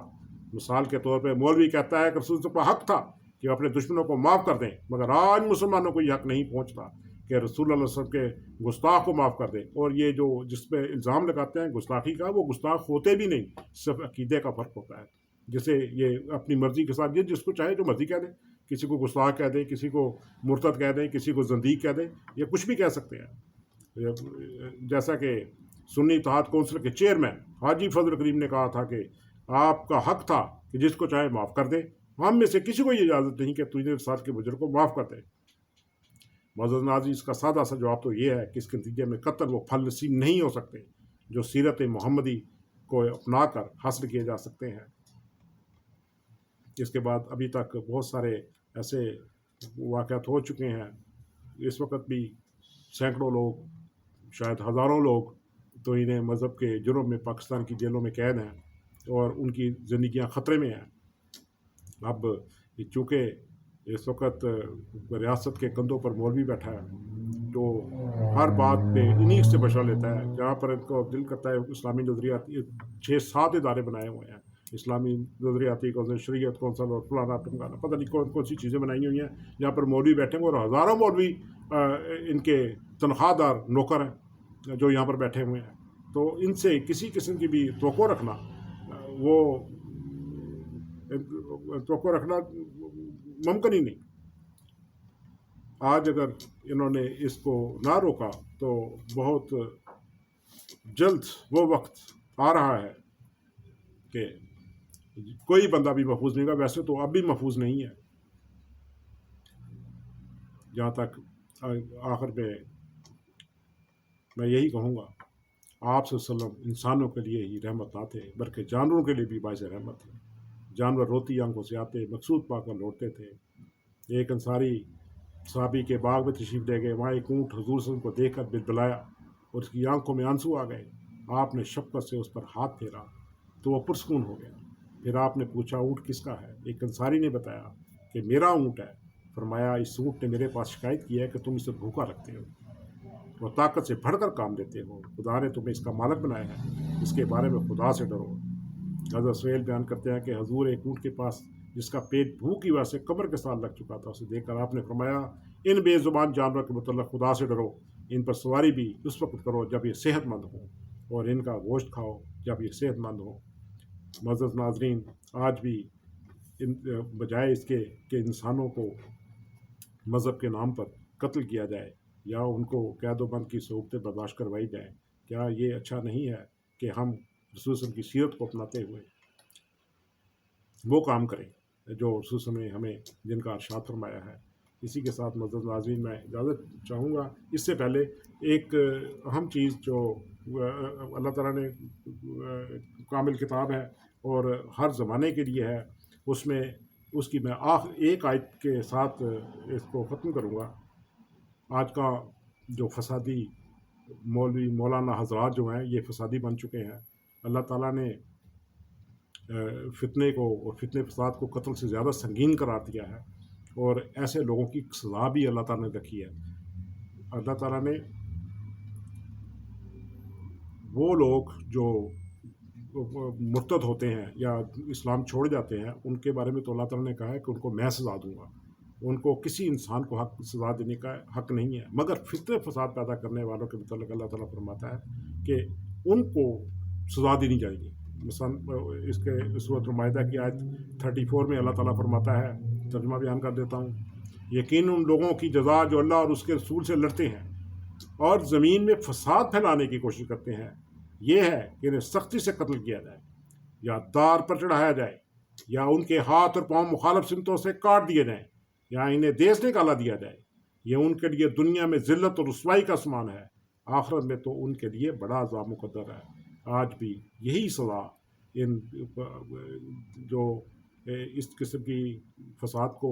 مثال کے طور پہ مولوی کہتا ہے کہ رسول اللہ کا حق تھا کہ وہ اپنے دشمنوں کو معاف کر دیں، مگر آج مسلمانوں کو یہ حق نہیں پہنچتا کہ رسول اللہ صلی اللہ علیہ وسلم کے گستاخ کو معاف کر دیں۔ اور یہ جو جس پہ الزام لگاتے ہیں گستاخی کا، وہ گستاخ ہوتے بھی نہیں، صرف عقیدے کا فرق ہوتا ہے۔ جسے یہ اپنی مرضی کے ساتھ جس کو چاہے جو مرضی کہہ دیں، کسی کو گستاخ کہہ دیں، کسی کو مرتد کہہ دیں، کسی کو زندیق کہہ دیں، یہ کچھ بھی کہہ سکتے ہیں۔ جیسا کہ سنی اتحاد کونسل کے چیئرمین حاجی فضل کریم نے کہا تھا کہ آپ کا حق تھا کہ جس کو چاہے معاف کر دیں، ہم میں سے کسی کو یہ اجازت نہیں کہ تجھے ساتھ کے بزرگ کو معاف کر دے۔ معزز ناظرین، اس کا سادہ سا جواب تو یہ ہے کہ اس کے نتیجے میں قطر وہ پھل نصیب نہیں ہو سکتے جو سیرت محمدی کو اپنا کر حاصل کیے جا سکتے ہیں۔ اس کے بعد ابھی تک بہت سارے ایسے واقعات ہو چکے ہیں، اس وقت بھی سینکڑوں لوگ، شاید ہزاروں لوگ تو انہیں مذہب کے جرم میں پاکستان کی جیلوں میں قید ہیں اور ان کی زندگیاں خطرے میں ہیں۔ اب چونکہ اس وقت ریاست کے کندھوں پر مولوی بیٹھا ہے تو ہر بات پہ انہیں سے مشورہ لیتا ہے، جہاں پر ان کو دل کرتا ہے اسلامی نظریاتی 6-7 ادارے بنائے ہوئے ہیں، اسلامی نظریاتی کونسل، شریعت کونسل اور فلانا ٹمکانا، پتہ نہیں کون کون سی چیزیں بنائی ہوئی ہیں، جہاں پر مولوی بیٹھے ہیں اور ہزاروں مولوی ان کے تنخواہ دار نوکر ہیں جو یہاں پر بیٹھے ہوئے ہیں۔ تو ان سے کسی قسم کی بھی توقع رکھنا ممکن ہی نہیں۔ آج اگر انہوں نے اس کو نہ روکا تو بہت جلد وہ وقت آ رہا ہے کہ کوئی بندہ بھی محفوظ نہیں گا۔ ویسے تو اب بھی محفوظ نہیں ہے۔ جہاں تک آخر میں یہی کہوں گا، آپ صلی اللہ علیہ وسلم انسانوں کے لیے ہی رحمت نہ تھے بلکہ جانوروں کے لیے بھی باعث رحمت تھے۔ جانور روتی آنکھوں سے آتے، مقصود پا کر لوٹتے تھے۔ ایک انصاری صحابی کے باغ میں تشریف لے گئے، وہاں ایک اونٹ حضور صلی اللہ علیہ وسلم کو دیکھ کر بلبلایا اور اس کی آنکھوں میں آنسو آ گئے۔ آپ نے شفقت سے اس پر ہاتھ پھیرا تو وہ پرسکون ہو گیا۔ پھر آپ نے پوچھا اونٹ کس کا ہے؟ ایک انصاری نے بتایا کہ میرا اونٹ ہے۔ فرمایا اس اونٹ نے میرے پاس شکایت کی ہے کہ تم اسے بھوکا رکھتے ہو، وہ طاقت سے بڑھ کر کام دیتے ہو، خدا نے تمہیں اس کا مالک بنایا ہے، اس کے بارے میں خدا سے ڈرو۔ حضرت سہیل بیان کرتے ہیں کہ حضور ایک اونٹ کے پاس جس کا پیٹ بھوک کی وجہ سے کمر کے ساتھ لگ چکا تھا، اسے دیکھ کر آپ نے فرمایا ان بے زبان جانوروں کے متعلق خدا سے ڈرو، ان پر سواری بھی اس وقت کرو جب یہ صحت مند ہوں، اور ان کا گوشت کھاؤ جب یہ صحت مند ہو۔ معزز ناظرین، آج بھی بجائے اس کے کہ انسانوں کو مذہب کے نام پر قتل کیا جائے یا ان کو قید و بند کی صورتیں برداشت کروائی جائیں، کیا یہ اچھا نہیں ہے کہ ہم رسول صلی اللہ علیہ وسلم کی سیرت کو اپناتے ہوئے وہ کام کریں جو رسول صلی اللہ علیہ وسلم نے ہمیں جن کا ارشاد فرمایا ہے۔ اسی کے ساتھ معزز ناظرین میں اجازت چاہوں گا، اس سے پہلے ایک اہم چیز جو اللہ تعالیٰ نے کامل کتاب ہے اور ہر زمانے کے لیے ہے، اس میں اس کی میں ایک آیت کے ساتھ اس کو ختم کروں گا۔ آج کا جو فسادی مولوی مولانا حضرات جو ہیں یہ فسادی بن چکے ہیں، اللہ تعالیٰ نے فتنے کو اور فتنے فساد کو قتل سے زیادہ سنگین قرار دیا ہے، اور ایسے لوگوں کی سزا بھی اللہ تعالیٰ نے رکھی ہے۔ اللہ تعالیٰ نے وہ لوگ جو مرتد ہوتے ہیں یا اسلام چھوڑ جاتے ہیں ان کے بارے میں تو اللہ تعالیٰ نے کہا ہے کہ ان کو میں سزا دوں گا، ان کو کسی انسان کو سزا دینے کا حق نہیں ہے، مگر فتنے فساد پیدا کرنے والوں کے متعلق اللہ تعالیٰ فرماتا ہے کہ ان کو سزا دینی جائے گی۔ مثلاً اس کے سورۃ المائدہ کی آیت 34 میں اللہ تعالیٰ فرماتا ہے، ترجمہ بیان کر دیتا ہوں، یقین ان لوگوں کی جزا جو اللہ اور اس کے رسول سے لڑتے ہیں اور زمین میں فساد پھیلانے کی کوشش کرتے ہیں، یہ ہے کہ انہیں سختی سے قتل کیا جائے یا دار پر چڑھایا جائے یا ان کے ہاتھ اور پاؤں مخالف سمتوں سے کاٹ دیے جائیں یا انہیں دیس نکالا دیا جائے۔ یہ ان کے لیے دنیا میں ذلت اور رسوائی کا سامان ہے، آخرت میں تو ان کے لیے بڑا عذاب مقدر ہے۔ آج بھی یہی سزا ان جو اس قسم کی فساد کو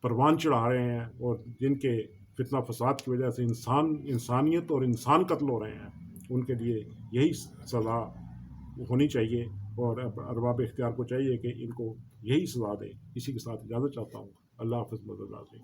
پروان چڑھا رہے ہیں اور جن کے فتنہ فساد کی وجہ سے انسانیت اور انسان قتل ہو رہے ہیں، ان کے لیے یہی سزا ہونی چاہیے، اور ارباب اختیار کو چاہیے کہ ان کو یہی سزا دے۔ اسی کے ساتھ اجازت چاہتا ہوں۔ اللہ حافظ معزز ناظرین۔